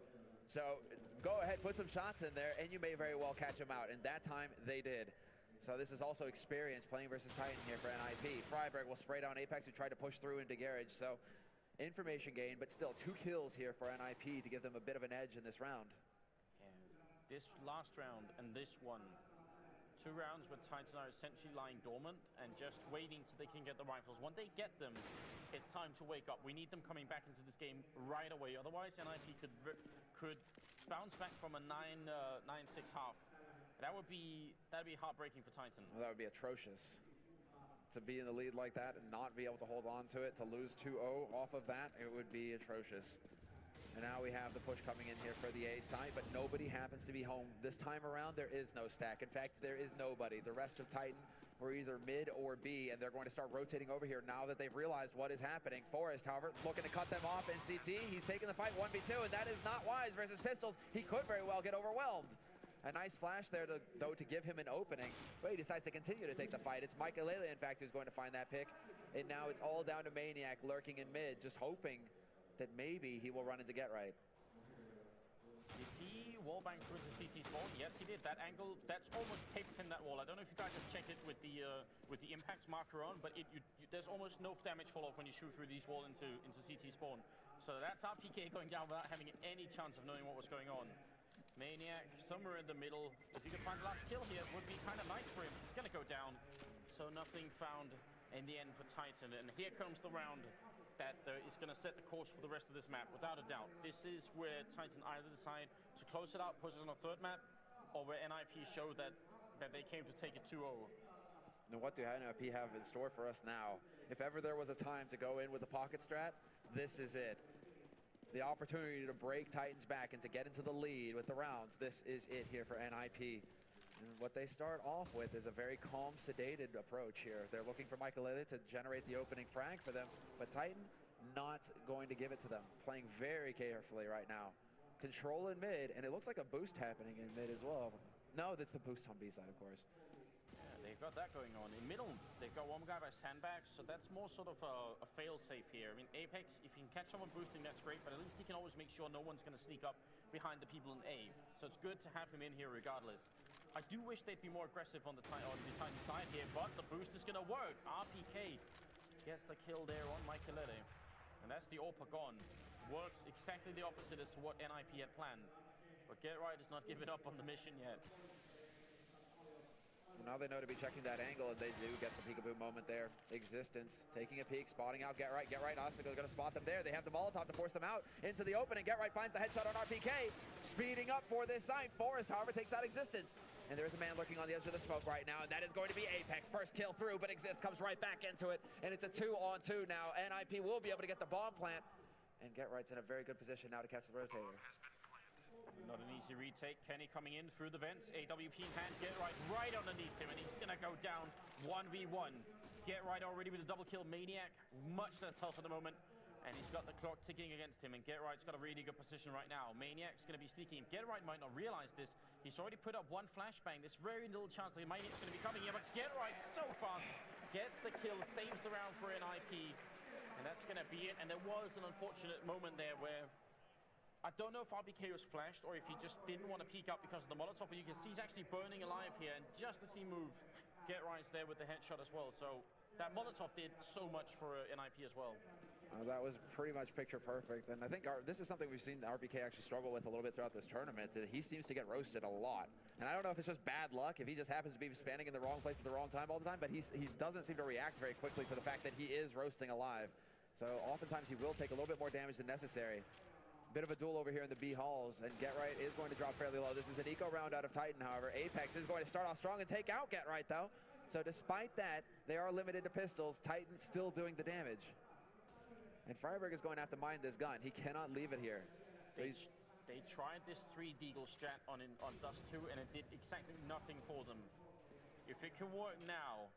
So go ahead, put some shots in there, and you may very well catch them out. And that time, they did. So this is also experience playing versus Titan here for NIP. Freiburg will spray down Apex, who tried to push through into Garage. So information gain, but still 2 kills here for NIP to give them a bit of an edge in this round. Yeah. This last round and this one, 2 rounds where Titan are essentially lying dormant and just waiting till they can get the rifles. When they get them, it's time to wake up. We need them coming back into this game right away. Otherwise, NIP could bounce back from a 9-6 half. That'd be heartbreaking for Titan. Well, that would be atrocious. To be in the lead like that and not be able to hold on to it, to lose 2-0 off of that, it would be atrocious. And now we have the push coming in here for the A side, but nobody happens to be home. This time around, there is no stack. In fact, there is nobody. The rest of Titan were either mid or B, and they're going to start rotating over here now that they've realized what is happening. Forrest, however, looking to cut them off in CT. He's taking the fight 1v2, and that is not wise versus Pistols. He could very well get overwhelmed. A nice flash there, though, to give him an opening. But he decides to continue to take the fight. It's Michael Lele, in fact, who's going to find that pick. And now it's all down to Maniac lurking in mid, just hoping that maybe he will run into Get Right. Did he wallbang through the CT spawn? Yes, he did. That angle, that's almost paper thin, that wall. I don't know if you guys have checked it with the impact marker on, but there's almost no damage fall off when you shoot through these walls into CT spawn. So that's RPK going down without having any chance of knowing what was going on. Maniac, somewhere in the middle. If you can find the last kill here, it would be kind of nice for him. He's going to go down. So nothing found in the end for Titan. And here comes the round that is going to set the course for the rest of this map, without a doubt. This is where Titan either decide to close it out, push us on a third map, or where NIP show that they came to take it 2-0. And what do NIP have in store for us now? If ever there was a time to go in with a pocket strat, this is it. The opportunity to break Titan's back and to get into the lead with the rounds, this is it here for NIP. And what they start off with is a very calm, sedated approach here. They're looking for Michaelele to generate the opening frag for them, but Titan not going to give it to them. Playing very carefully right now. Control in mid, and it looks like a boost happening in mid as well. No, that's the boost on B side, of course. They've got that going on. In middle, they've got one guy by sandbags, so that's more sort of a fail-safe here. I mean, Apex, if you can catch someone boosting, that's great, but at least he can always make sure no one's going to sneak up behind the people in A. So it's good to have him in here regardless. I do wish they'd be more aggressive on the Titan side here, but the boost is going to work. RPK gets the kill there on Michaelele, and that's the AWP gone. Works exactly the opposite as to what NIP had planned. But Get Right has not given up on the mission yet. Now they know to be checking that angle, and they do get the peekaboo moment there. Existence taking a peek, spotting out Get Right. Obstacle going to spot them there. They have the Molotov to force them out into the open, and Get Right finds the headshot on RPK. Speeding up for this side. Forrest, however, takes out Existence. And there's a man lurking on the edge of the smoke right now, and that is going to be Apex. First kill through, but Exist comes right back into it, and it's a 2-on-2 now. NIP will be able to get the bomb plant, and Get Right's in a very good position now to catch the rotator. Not an easy retake. Kenny coming in through the vents. AWP in hand. Get right underneath him, and he's going to go down 1v1. Get Right already with a double kill. Maniac, much less health at the moment, and he's got the clock ticking against him, and Get Right's got a really good position right now. Maniac's going to be sneaking. Get Right might not realize this. He's already put up one flashbang. There's very little chance that Maniac's going to be coming here, but Get Right so fast gets the kill, saves the round for NIP, and that's going to be it. And there was an unfortunate moment there where I don't know if RBK was flashed or if he just didn't want to peek up because of the Molotov, but you can see he's actually burning alive here, and just as he moved, Get Right's there with the headshot as well. So that Molotov did so much for NIP as well. That was pretty much picture perfect, and I think this is something we've seen RBK actually struggle with a little bit throughout this tournament. He seems to get roasted a lot, and I don't know if it's just bad luck, if he just happens to be standing in the wrong place at the wrong time all the time, but he doesn't seem to react very quickly to the fact that he is roasting alive. So oftentimes he will take a little bit more damage than necessary. Bit of a duel over here in the B halls, and Get Right is going to drop fairly low. This is an eco round out of Titan, however. Apex is going to start off strong and take out Get Right, though. So despite that, they are limited to pistols. Titan still doing the damage. And Freiburg is going to have to mind this gun. He cannot leave it here. So they tried this 3 Deagle strat on Dust 2, and it did exactly nothing for them. If it can work now,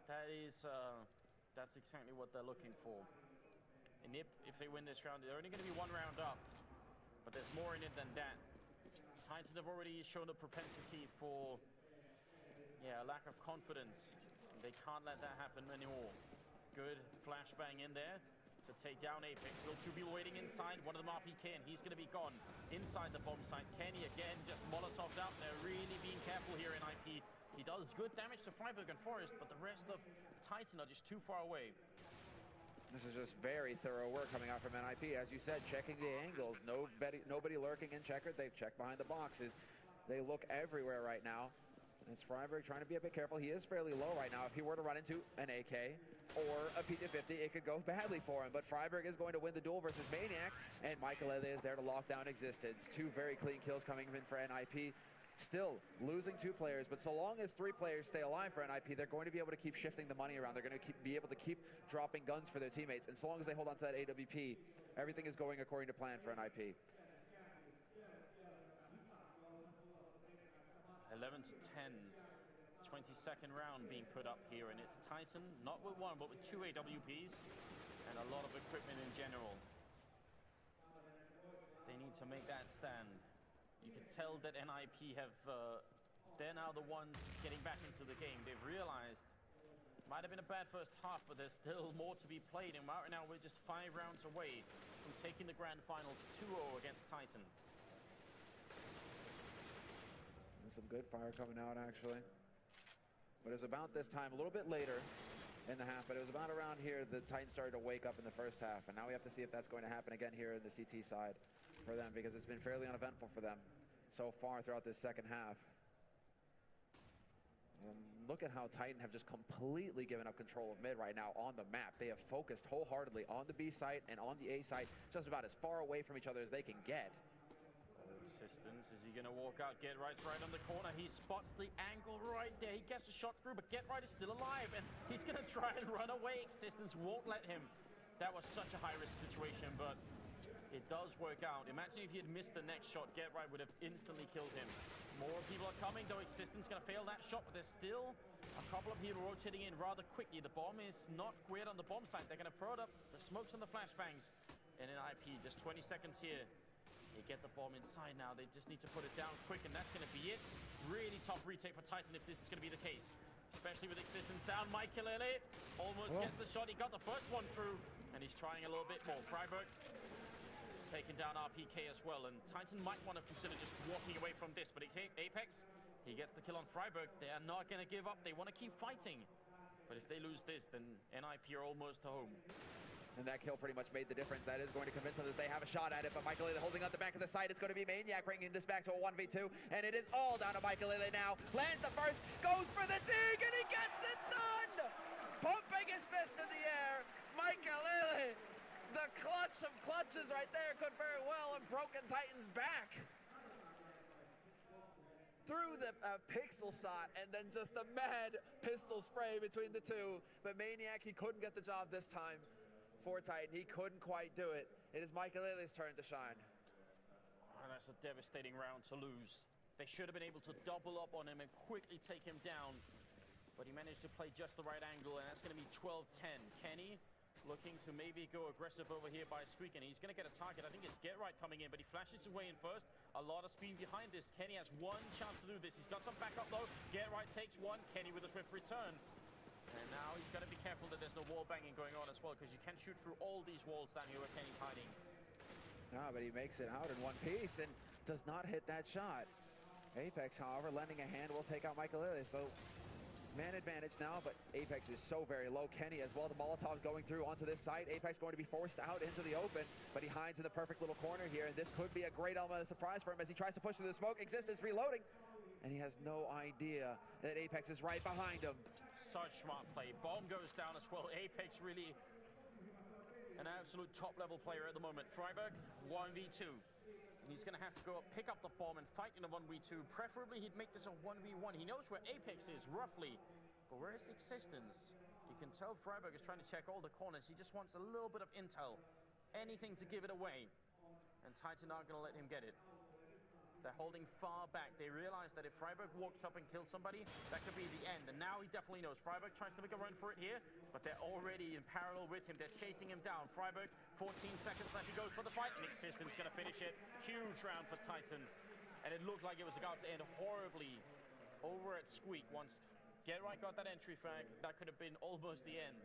that's exactly what they're looking for. And NIP, if they win this round, they're only going to be 1 round up, but there's more in it than that. Titan have already shown a propensity for, a lack of confidence. They can't let that happen anymore. Good flashbang in there to take down Apex. Still 2 people waiting inside. One of them RPK, and he's going to be gone inside the bomb site. Kenny again just Molotoved out. They're really being careful here in IP. He does good damage to Freiburg and Forest, but the rest of Titan are just too far away. This is just very thorough work coming out from NIP. As you said, checking the angles. Nobody lurking in checkered. They've checked behind the boxes. They look everywhere right now. It's Freiburg trying to be a bit careful. He is fairly low right now. If he were to run into an AK or a P250, it could go badly for him. But Freiburg is going to win the duel versus Maniac, and Michaelele is there to lock down Existence. 2 very clean kills coming in for NIP. Still losing 2 players, but so long as 3 players stay alive for NIP, they're going to be able to keep shifting the money around. They're going to be able to keep dropping guns for their teammates. And so long as they hold on to that AWP, everything is going according to plan for NIP. 11-10, 22nd round being put up here, and it's Titan, not with 1, but with 2 AWPs and a lot of equipment in general. They need to make that stand. You can tell that NIP they're now the ones getting back into the game. They've realized, might have been a bad first half, but there's still more to be played, and right now we're just 5 rounds away from taking the grand finals 2-0 against Titan. And some good fire coming out, actually. But it was about this time, a little bit later in the half, but it was about around here the Titans started to wake up in the first half, and now we have to see if that's going to happen again here in the CT side. for them because it's been fairly uneventful for them so far throughout this second half. Look at how Titan have just completely given up control of mid right now on the map. They have focused wholeheartedly on the B site and on the A site, just about as far away from each other as they can get. Existence, is he going to walk out? Get Right's right on the corner. He spots the angle right there. He gets a shot through, but Get Right is still alive, and he's going to try and run away. Existence won't let him. That was such a high-risk situation, but it does work out. Imagine if he had missed the next shot. Get Right would have instantly killed him. More people are coming, though. Existence going to fail that shot, but there's still a couple of people rotating in rather quickly. The bomb is not queered on the bomb site. They're going to throw it up. The smokes and the flashbangs. And an IP, just 20 seconds here. They get the bomb inside now. They just need to put it down quick, and that's going to be it. Really tough retake for Titan if this is going to be the case. Especially with Existence down. Michaelele almost gets the shot. He got the first one through, and he's trying a little bit more. Freiburg is taking down RPK as well, and Titan might want to consider just walking away from this, but Apex, he gets the kill on Freiburg. They are not going to give up. They want to keep fighting. But if they lose this, then NIP are almost home. And that kill pretty much made the difference. That is going to convince them that they have a shot at it. But Michaelele holding on the back of the side. It's going to be Maniac bringing this back to a 1v2. And it is all down to Michaelele now. Lands the first, goes for the dig, and he gets it done! Pumping his fist in the air. Michaelele, the clutch of clutches right there, could very well have broken Titan's back. Through the pixel shot, and then just a mad pistol spray between the two. But Maniac, he couldn't get the job this time. For Titan, he couldn't quite do it. It is Michaelele's turn to shine. And that's a devastating round to lose. They should have been able to double up on him and quickly take him down. But he managed to play just the right angle, and that's going to be 12-10. Kenny looking to maybe go aggressive over here by Squeak, and he's going to get a target. I think it's Get Right coming in, but he flashes his way in first. A lot of speed behind this. Kenny has one chance to do this. He's got some backup though. Get Right takes one. Kenny with a swift return. And now he's got to be careful that there's no wall banging going on as well, because you can shoot through all these walls down here where Kenny's hiding. But he makes it out in one piece and does not hit that shot. Apex, however, lending a hand will take out Michaelele. So man advantage now, but Apex is so very low. Kenny as well. The Molotov's going through onto this side. Apex going to be forced out into the open, but he hides in the perfect little corner here, and this could be a great element of surprise for him as he tries to push through the smoke. Existence reloading, and he has no idea that Apex is right behind him. Such smart play. Bomb goes down as well. Apex really an absolute top-level player at the moment. Freiburg, 1v2. And he's going to have to go up, pick up the bomb, and fight in a 1v2. Preferably, he'd make this a 1v1. He knows where Apex is, roughly. But where is Existence? You can tell Freiburg is trying to check all the corners. He just wants a little bit of intel. Anything to give it away. And Titan aren't going to let him get it. They're holding far back. They realize that if Freiburg walks up and kills somebody, that could be the end. And now he definitely knows. Freiburg tries to make a run for it here, but they're already in parallel with him. They're chasing him down. Freiburg, 14 seconds left. He goes for the fight. And Existence going to finish it. Huge round for Titan. And it looked like it was about to end horribly over at Squeak. Once Get Right got that entry frag, that could have been almost the end.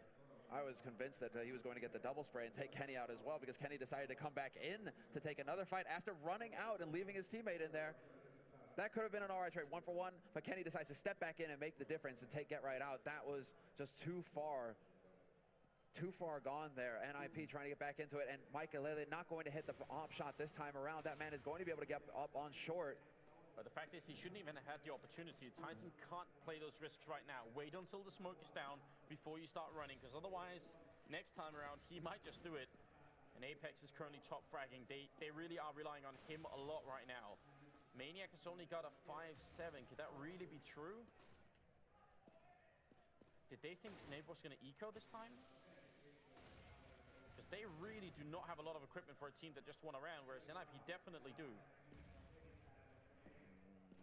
I was convinced that he was going to get the double spray and take Kenny out as well, because Kenny decided to come back in to take another fight after running out and leaving his teammate in there. That could have been an all right trade, 1 for 1, but Kenny decides to step back in and make the difference and take Get Right out. That was just too far gone there. NIP trying to get back into it, and Michaelele not going to hit the op shot this time around. That man is going to be able to get up on short. But the fact is, he shouldn't even have had the opportunity. Titan can't play those risks right now. Wait until the smoke is down before you start running, because otherwise, next time around, he might just do it. And Apex is currently top fragging. They really are relying on him a lot right now. Maniac has only got a 5-7. Could that really be true? Did they think Nave was going to eco this time? Because they really do not have a lot of equipment for a team that just won a round, whereas NIP definitely do.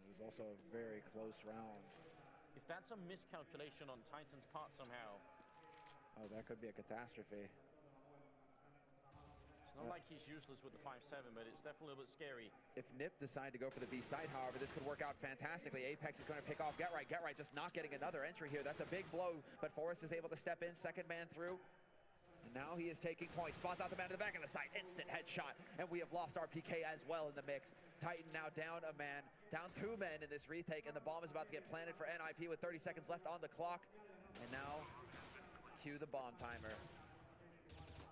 It was also a very close round. If that's a miscalculation on Titan's part somehow. Oh, that could be a catastrophe. It's not like he's useless with the 5-7, but it's definitely a little bit scary. If NIP decide to go for the B side, however, this could work out fantastically. Apex is going to pick off Get Right. Get Right just not getting another entry here. That's a big blow, but Forrest is able to step in, second man through. And now he is taking points. Spots out the man in the back of the site. Instant headshot. And we have lost our PK as well in the mix. Titan now down a man. Down 2 men in this retake. And the bomb is about to get planted for NIP with 30 seconds left on the clock. And now, cue the bomb timer.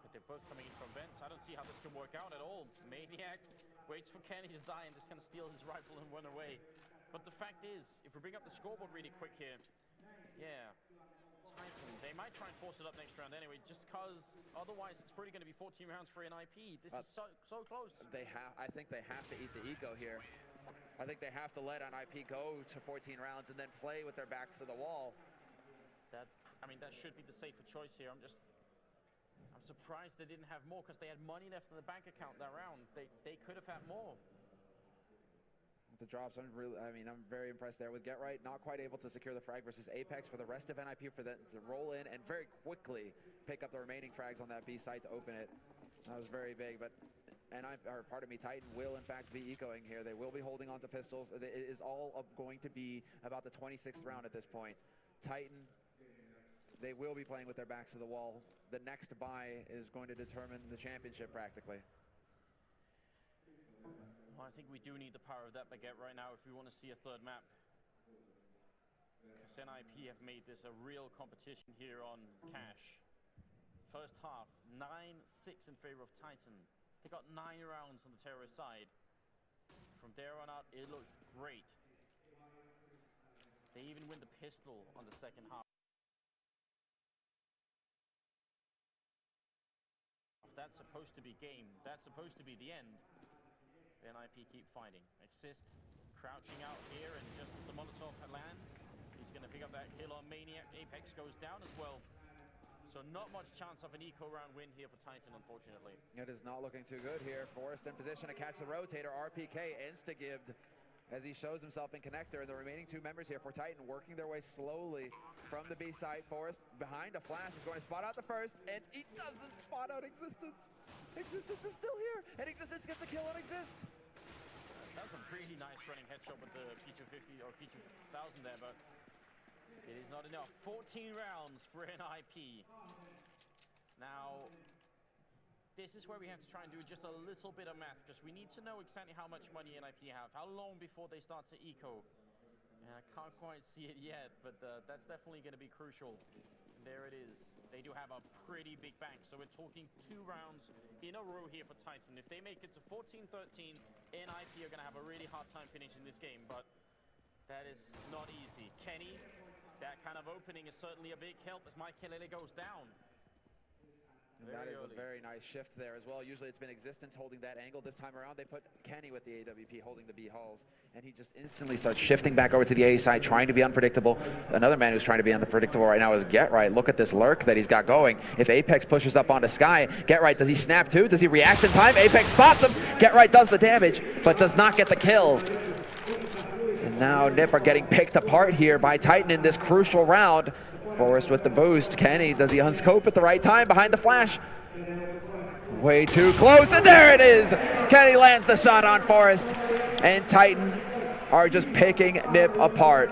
But they're both coming in from vents. I don't see how this can work out at all. Maniac Waits for Kenny to die and just kind of steal his rifle and run away. But the fact is, if we bring up the scoreboard really quick here, yeah, Titan, they might try and force it up next round anyway, just because otherwise it's probably going to be 14 rounds for NIP. This is so close. I think they have to eat the eco here. I think they have to let NIP go to 14 rounds and then play with their backs to the wall. I mean, that should be the safer choice here. I'm surprised they didn't have more because they had money left in the bank account that round. They could have had more. The drops, I'm very impressed there with Get Right, not quite able to secure the frag versus Apex. For the rest of NIP, for them to roll in and very quickly pick up the remaining frags on that B site to open it. That was very big, but Titan will in fact be ecoing here. They will be holding on to pistols. It is all going to be about the 26th round at this point. Titan, they will be playing with their backs to the wall. The next buy is going to determine the championship practically. Well, I think we do need the power of that baguette right now if we want to see a third map. Because NIP have made this a real competition here on cash. First half, 9-6 in favor of Titan. They got 9 rounds on the terrorist side. From there on out, it looked great. They even win the pistol on the second half. That's supposed to be game. That's supposed to be the end. NIP keep fighting. Exist crouching out here, and just as the Molotov lands, he's going to pick up that kill on Maniac. Apex goes down as well. So not much chance of an eco round win here for Titan, unfortunately. It is not looking too good here. Forrest in position to catch the rotator. RPK insta-gibbed as he shows himself in connector, and the remaining 2 members here for Titan working their way slowly from the B site. Forrest behind a flash is going to spot out the first, and he doesn't spot out Existence. Existence is still here, and Existence gets a kill on Exist. That was a really nice running headshot with the P250 or P2000 there, but it is not enough. 14 rounds for NIP. Now, this is where we have to try and do just a little bit of math, because we need to know exactly how much money NIP have, how long before they start to eco. And I can't quite see it yet, but that's definitely going to be crucial. There it is. They do have a pretty big bank, so we're talking 2 rounds in a row here for Titan. If they make it to 14-13, NIP are going to have a really hard time finishing this game, but that is not easy. Kenny, that kind of opening is certainly a big help as Maikelele goes down. And that is a very nice shift there as well. Usually it's been Existence holding that angle. This time around, they put Kenny with the AWP holding the B hulls, and he just instantly starts shifting back over to the A side, trying to be unpredictable. Another man who's trying to be unpredictable right now is Get Right. Look at this lurk that he's got going. If Apex pushes up onto Sky, Get Right, does he snap too? Does he react in time? Apex spots him. Get Right does the damage, but does not get the kill. And now NIP are getting picked apart here by Titan in this crucial round. Forrest with the boost. Kenny, does he unscope at the right time behind the flash? Way too close, and there it is! Kenny lands the shot on Forrest, and Titan are just picking NIP apart.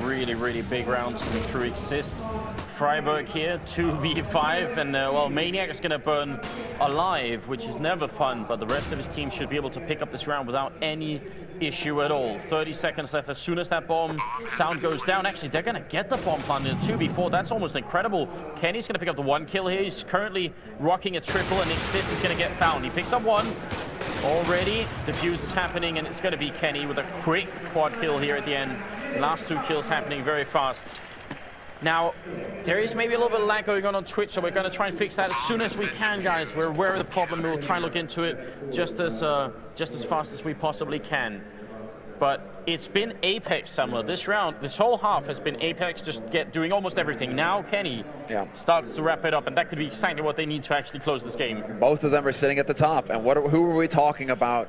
Really, really big rounds coming through Exist. Freiburg here, 2v5, and well, Maniac is going to burn alive, which is never fun, but the rest of his team should be able to pick up this round without any issue at all. 30 seconds left. As soon as that bomb sound goes down, actually, they're going to get the bomb planted in 2v4. That's almost incredible. Kenny's going to pick up the 1 kill here. He's currently rocking a triple, and Exist is going to get found. He picks up 1. Already, defuse is happening, and it's going to be Kenny with a quick quad kill here at the end. Last 2 kills happening very fast. Now, there is maybe a little bit of lag going on Twitch, so we're going to try and fix that as soon as we can, guys. We're aware of the problem. We'll try and look into it just as fast as we possibly can. But it's been Apex summer. This round, this whole half has been Apex just doing almost everything. Now Kenny starts to wrap it up, and that could be exactly what they need to actually close this game. Both of them are sitting at the top. And who are we talking about?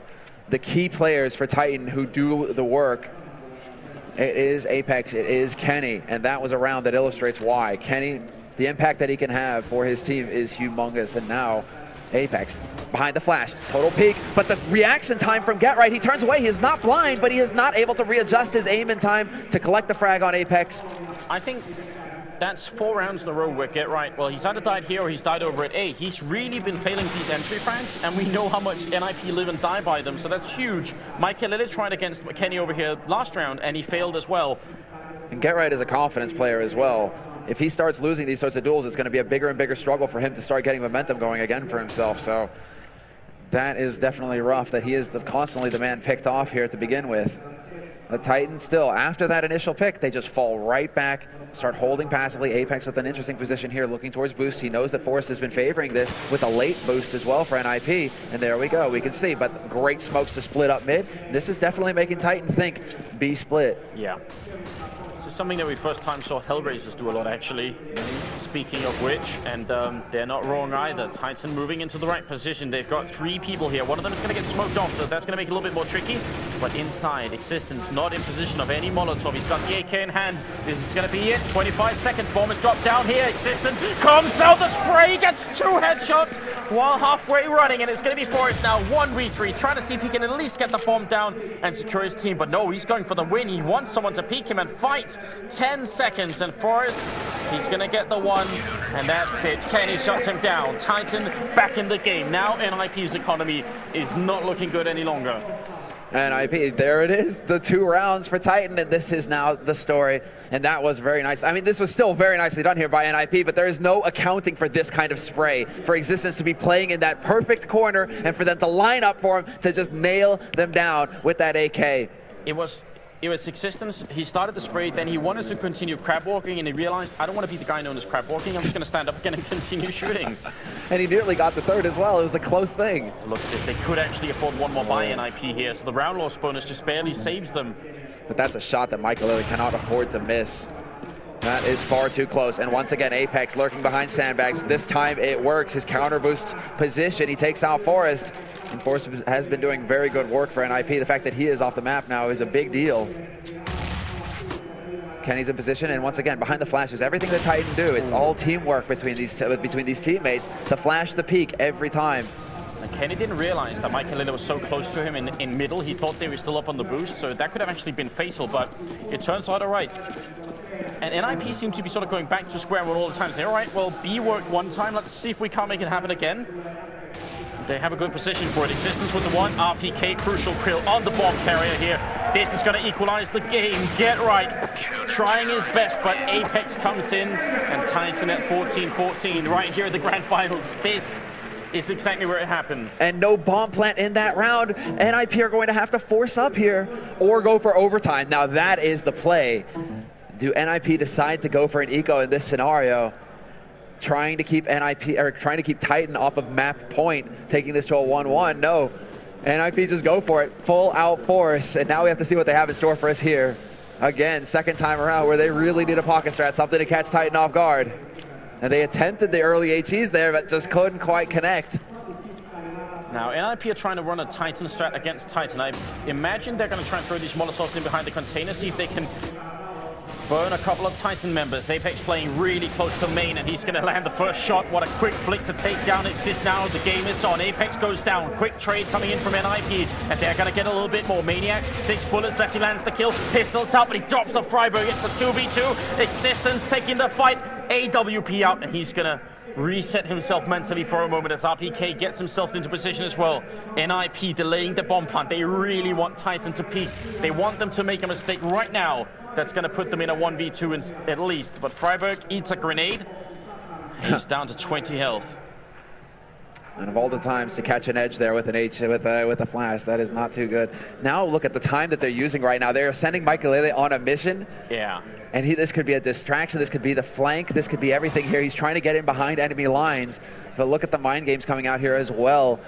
The key players for Titan who do the work. It is Apex, it is Kenny, and that was a round that illustrates why. Kenny, the impact that he can have for his team is humongous, and now Apex behind the flash, total peek, but the reaction time from Get Right, he turns away. He is not blind, but he is not able to readjust his aim in time to collect the frag on Apex. I think that's 4 rounds in a row where Get Right, well, he's either died here or he's died over at A. He's really been failing these entry frags, and we know how much NIP live and die by them, so that's huge. Maikelele tried against Kenny over here last round, and he failed as well. And Get Right is a confidence player as well. If he starts losing these sorts of duels, it's going to be a bigger and bigger struggle for him to start getting momentum going again for himself. So That is definitely rough that he is constantly the man picked off here to begin with. The Titans still, after that initial pick, they just fall right back, start holding passively. Apex with an interesting position here, looking towards boost. He knows that Forrest has been favoring this with a late boost as well for NIP. And there we go, we can see, but great smokes to split up mid. This is definitely making Titan think B split. Yeah. This is something that we first time saw Hellraisers do a lot, actually. Speaking of which, and they're not wrong either. Titan moving into the right position. They've got 3 people here. One of them is going to get smoked off, so that's going to make it a little bit more tricky. But inside, Existence not in position of any Molotov. He's got the AK in hand. This is going to be it. 25 seconds. Bomb is dropped down here. Existence comes out the spray, gets 2 headshots while halfway running, and it's going to be Forrest now 1v3, trying to see if he can at least get the bomb down and secure his team. But no, he's going for the win. He wants someone to peek him and fight. 10 seconds, and Forrest, he's going to get the 1, and that's it. Kenny shuts him down. Titan back in the game. Now NIP's economy is not looking good any longer. NIP, there it is, the 2 rounds for Titan, and this is now the story, and that was very nice. I mean, this was still very nicely done here by NIP, but there is no accounting for this kind of spray, for Existence to be playing in that perfect corner, and for them to line up for him to just nail them down with that AK. It was Existence. He started the spray, then he wanted to continue crab walking, and he realized, I don't want to be the guy known as crab walking. I'm just going to stand up again and continue shooting. And he nearly got the 3rd as well. It was a close thing. Look at this. They could actually afford 1 more by NIP here, so the round loss bonus just barely saves them. But that's a shot that Michael Lilly cannot afford to miss. That is far too close. And once again, Apex lurking behind sandbags. This time it works. His counter boost position, he takes out Forrest. And Forrest has been doing very good work for NIP. The fact that he is off the map now is a big deal. Kenny's in position, and once again, behind the flashes, everything the Titan do, it's all teamwork between these teammates. The flash, the peak, every time. And Kenny didn't realize that Michael Lilly was so close to him in middle. He thought they were still up on the boost, so that could have actually been fatal, but it turns out all right. And NIP seems to be sort of going back to square one all the time, saying, all right, well, B worked one time, let's see if we can't make it happen again. They have a good position for it. Existence with the 1, RPK, crucial kill on the bomb carrier here. This is going to equalize the game. Get right. Trying his best, but Apex comes in, and Titan at 14-14 right here at the grand finals. This is exactly where it happens. And no bomb plant in that round. NIP are going to have to force up here or go for overtime. Now that is the play. Do NIP decide to go for an eco in this scenario? Trying to keep Titan off of map point, taking this to a 1-1. No, NIP just go for it, full out force, and now we have to see what they have in store for us here. Again, second time around where they really need a pocket strat, something to catch Titan off guard. And they attempted the early HEs there, but just couldn't quite connect. Now, NIP are trying to run a Titan strat against Titan. I imagine they're going to try and throw these Molotovs in behind the container, see if they can burn a couple of Titan members. Apex playing really close to main, and he's going to land the first shot. What a quick flick to take down Exist now. The game is on. Apex goes down. Quick trade coming in from NIP, and they're going to get a little bit more. Maniac, 6 bullets left. He lands the kill. Pistols out, but he drops a Freiburg. It's a 2v2. Existence taking the fight. AWP out, and he's going to reset himself mentally for a moment as RPK gets himself into position as well. NIP delaying the bomb plant. They really want Titan to peak. They want them to make a mistake right now. That's going to put them in a 1v2 at least. But Freiburg eats a grenade. He's down to 20 health. And of all the times to catch an edge there with an with a flash, that is not too good. Now look at the time that they're using right now. They're sending Michael Lilly on a mission. Yeah. And this could be a distraction. This could be the flank. This could be everything here. He's trying to get in behind enemy lines. But look at the mind games coming out here as well.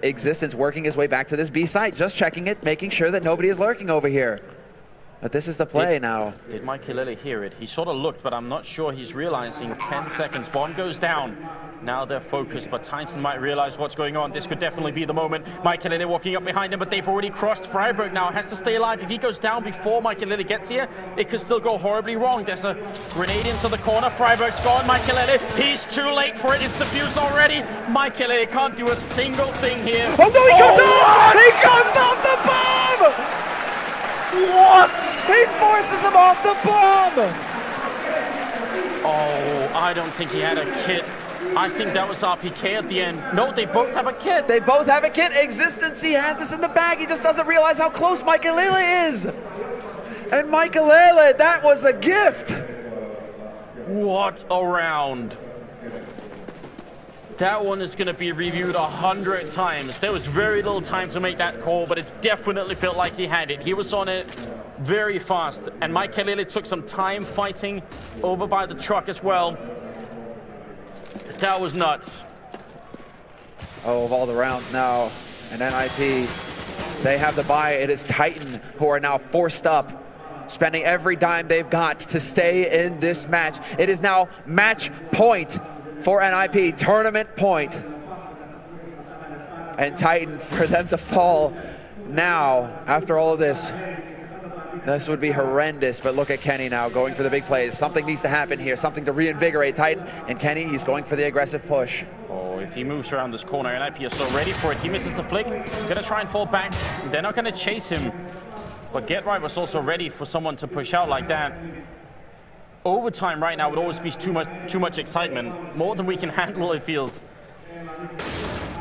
Existence working his way back to this B site, just checking it, making sure that nobody is lurking over here. But this is the play now. Did Michael Lilly hear it? He sort of looked, but I'm not sure he's realizing. 10 seconds. Bomb goes down. Now they're focused, but Titan might realize what's going on. This could definitely be the moment. Michael Lilly walking up behind him, but they've already crossed. Freiburg now has to stay alive. If he goes down before Michael Lilly gets here, it could still go horribly wrong. There's a grenade into the corner. Freiburg's gone. Michael Lilly, he's too late for it. It's defused already. Michael Lilly can't do a single thing here. Oh no, he comes off! He comes off the bomb! What? He forces him off the bomb! Oh, I don't think he had a kit. I think that was RPK at the end. No, they both have a kit. They both have a kit. Existence, he has this in the bag. He just doesn't realize how close Michael Lilly is. And Michael Lilly, that was a gift. What a round. That one is going to be reviewed 100 times. There was very little time to make that call, but it definitely felt like he had it. He was on it very fast, and Mike Kalele took some time fighting over by the truck as well. That was nuts. Oh, of all the rounds now, and NIP, they have the bye. It is Titan who are now forced up, spending every dime they've got to stay in this match. It is now match point for NIP, tournament point. And Titan, for them to fall now, after all of this would be horrendous. But look at Kenny now, going for the big plays. Something needs to happen here, something to reinvigorate Titan. And Kenny, he's going for the aggressive push. Oh, if he moves around this corner, NIP is so ready for it. He misses the flick, gonna try and fall back. They're not gonna chase him. But Get Right was also ready for someone to push out like that. Overtime right now would always be too much excitement, more than we can handle, it feels.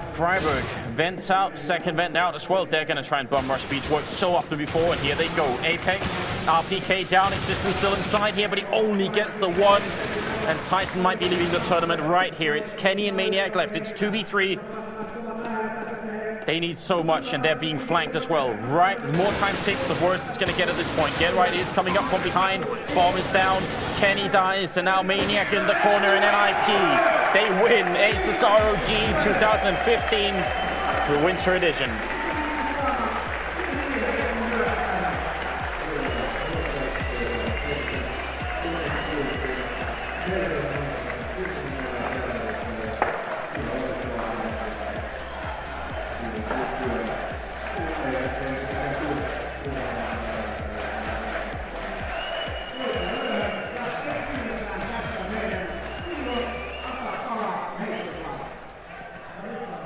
Freiburg vents out, second vent out as well. They're gonna try and bum rush Beach, worked so often before, and here they go. Apex, RPK down, Existence still inside here, but he only gets the one. And Titan might be leaving the tournament right here. It's Kenny and Maniac left, it's 2v3. They need so much, and they're being flanked as well. Right, the more time ticks, the worse it's gonna get at this point. Get Right is coming up from behind. Bomb is down. Kenny dies, and now Maniac in the corner, and NIP. They win ASUS ROG 2015, the Winter Edition.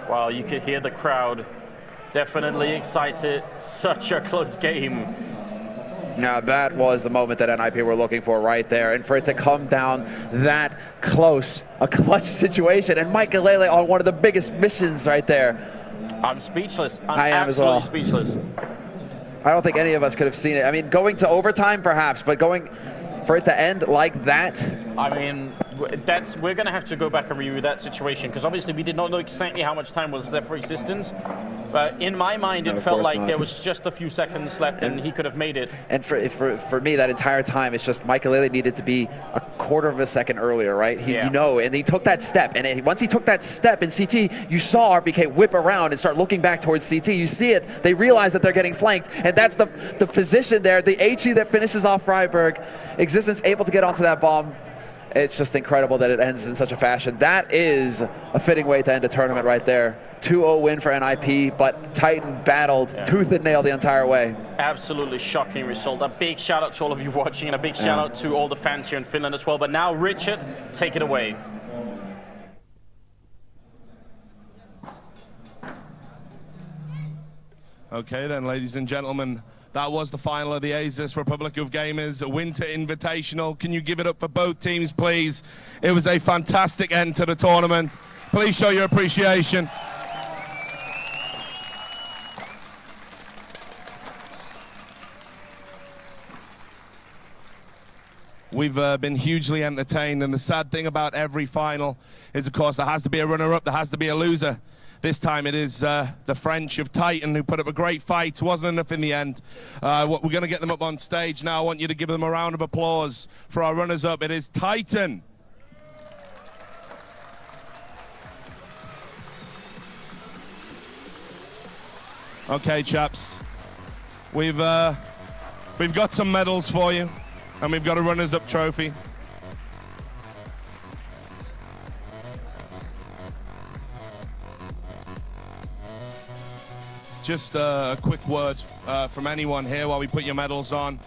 Wow, you could hear the crowd definitely excited. Such a close game. Now that was the moment that NIP were looking for right there, and for it to come down that close, a clutch situation, and Mike Kalele on one of the biggest missions right there. I'm speechless. I am as well. Speechless. I don't think any of us could have seen it. I mean, going to overtime perhaps, but for it to end like that. I mean, we're going to have to go back and review that situation, because obviously we did not know exactly how much time was left for Existence. But in my mind, it felt like there was just a few seconds left, and he could have made it. And for me, that entire time, it's just Mike Kalele needed to be a quarter of a second earlier, right? You know, and he took that step. And once he took that step in CT, you saw RPK whip around and start looking back towards CT. You see it. They realize that they're getting flanked. And that's the position there. The HE that finishes off Freiburg. Existence able to get onto that bomb. It's just incredible that it ends in such a fashion. That is a fitting way to end a tournament right there. 2-0 win for NIP, but Titan battled tooth and nail the entire way. Absolutely shocking result. A big shout out to all of you watching, and a big shout out to all the fans here in Finland as well. But now, Richard, take it away. Okay then, ladies and gentlemen, that was the final of the ASUS Republic of Gamers Winter Invitational. Can you give it up for both teams, please? It was a fantastic end to the tournament. Please show your appreciation. We've been hugely entertained, and the sad thing about every final is, of course, there has to be a runner-up, there has to be a loser. This time it is the French of Titan who put up a great fight. Wasn't enough in the end. We're going to get them up on stage now. I want you to give them a round of applause for our runners-up. It is Titan. Okay, chaps. We've got some medals for you, and we've got a runners-up trophy. Just a quick word from anyone here while we put your medals on.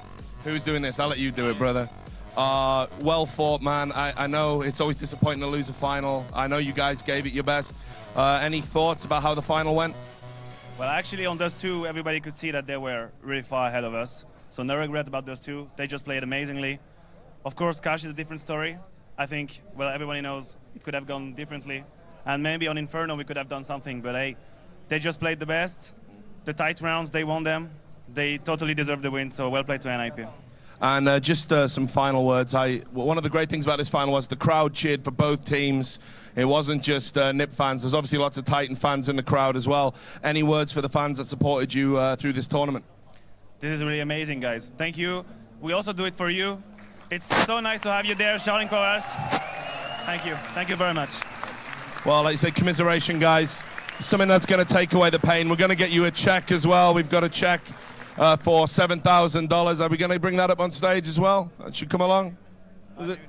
Who's doing this? I'll let you do it, brother. Well fought, man. I know it's always disappointing to lose a final. I know you guys gave it your best. Any thoughts about how the final went? Well, actually, on those two, everybody could see that they were really far ahead of us. So no regret about those two. They just played amazingly. Of course, Cash is a different story. I think, well, everybody knows it could have gone differently. And maybe on Inferno we could have done something, but hey, they just played the best. The tight rounds, they won them. They totally deserve the win, so well played to NIP. And just some final words. One of the great things about this final was the crowd cheered for both teams. It wasn't just NIP fans. There's obviously lots of Titan fans in the crowd as well. Any words for the fans that supported you through this tournament? This is really amazing, guys. Thank you. We also do it for you. It's so nice to have you there shouting for us. Thank you. Thank you very much. Well, like you say, commiseration, guys. Something that's going to take away the pain. We're going to get you a check as well. We've got a check for $7,000. Are we going to bring that up on stage as well? That should come along? Is it?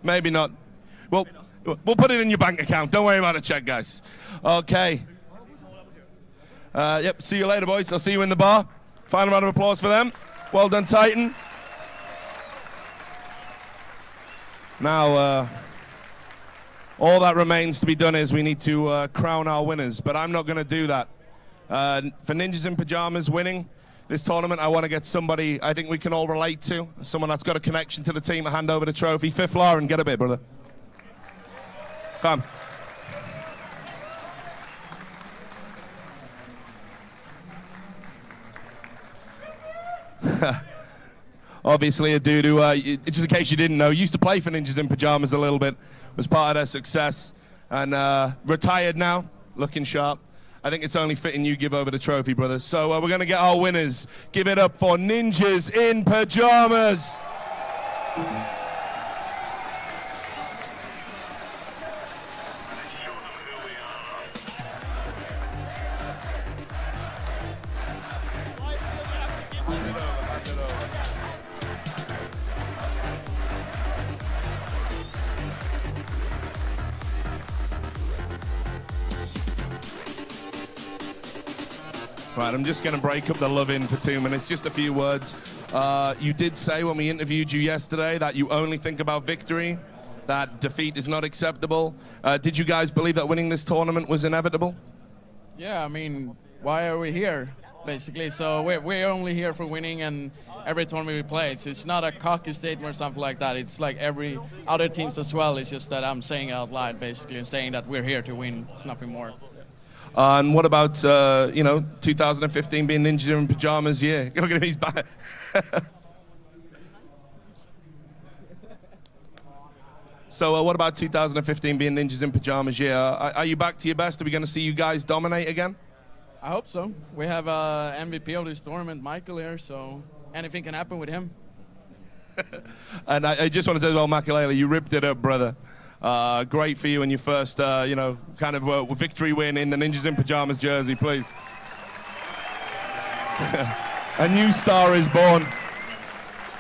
Maybe not. Well, we'll put it in your bank account. Don't worry about a check, guys. Okay. Yep, see you later, boys. I'll see you in the bar. Final round of applause for them. Well done, Titan. Now, all that remains to be done is we need to crown our winners, but I'm not going to do that. For Ninjas in Pajamas winning this tournament, I want to get somebody I think we can all relate to, someone that's got a connection to the team, hand over the trophy. Fifth Lauren, get a bit, brother. Come. Obviously a dude who, just in case you didn't know, used to play for Ninjas in Pajamas a little bit, was part of their success, and retired now, looking sharp. I think it's only fitting you give over the trophy, brothers. So we're going to get our winners. Give it up for Ninjas in Pajamas. Right, I'm just going to break up the love-in for 2 minutes, just a few words. You did say when we interviewed you yesterday that you only think about victory, that defeat is not acceptable. Did you guys believe that winning this tournament was inevitable? Yeah, I mean, why are we here, basically? So we're only here for winning, and every tournament we play. It's not a cocky statement or something like that. It's like every other teams as well. It's just that I'm saying it out loud, basically, and saying that we're here to win. It's nothing more. And what about, 2015 being Ninjas in Pajamas year? Look at him, he's back. So what about 2015 being Ninjas in Pajamas year? Are you back to your best? Are we going to see you guys dominate again? I hope so. We have MVP of this tournament, Michael, here, so anything can happen with him. And I just want to say as well, Makalele, you ripped it up, brother. Great for you in your first, kind of victory win in the Ninjas in Pajamas jersey, please. A new star is born.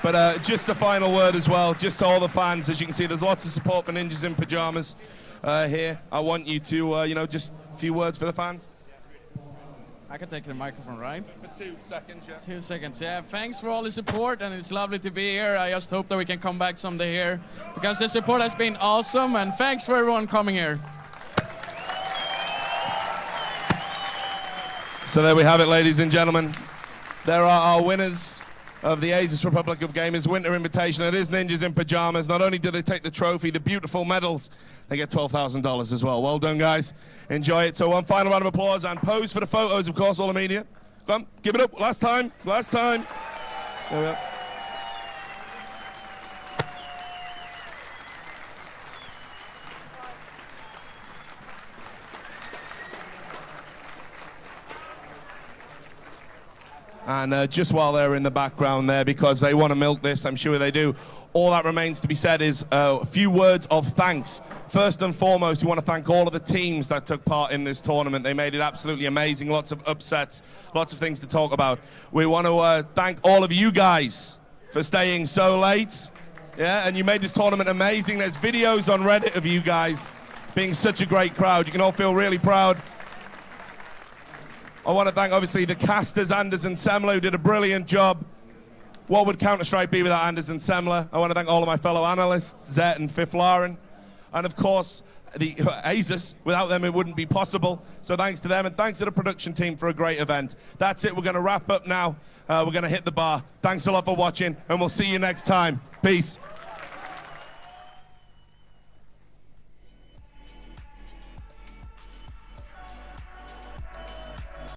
But just a final word as well, just to all the fans. As you can see, there's lots of support for Ninjas in Pajamas here. I want you to, just a few words for the fans. I can take the microphone, right? For 2 seconds, yeah. 2 seconds, yeah. Thanks for all the support, and it's lovely to be here. I just hope that we can come back someday here, because the support has been awesome, and thanks for everyone coming here. So there we have it, ladies and gentlemen. There are our winners of the ASUS Republic of Gamers Winter Invitation. It is Ninjas in Pajamas. Not only do they take the trophy, the beautiful medals, they get $12,000 as well. Well done, guys. Enjoy it. So one final round of applause and pose for the photos, of course, all the media. Come on, give it up. Last time. Last time. There we are. And just while they're in the background there, because they want to milk this, I'm sure they do, all that remains to be said is a few words of thanks. First and foremost, we want to thank all of the teams that took part in this tournament. They made it absolutely amazing, lots of upsets, lots of things to talk about. We want to thank all of you guys for staying so late. Yeah, and you made this tournament amazing. There's videos on Reddit of you guys being such a great crowd. You can all feel really proud. I want to thank, obviously, the casters, Anders and Semler, who did a brilliant job. What would Counter-Strike be without Anders and Semler? I want to thank all of my fellow analysts, Zet and Fifth Lauren. And, of course, the ASUS. Without them, it wouldn't be possible. So thanks to them, and thanks to the production team for a great event. That's it. We're going to wrap up now. We're going to hit the bar. Thanks a lot for watching, and we'll see you next time. Peace.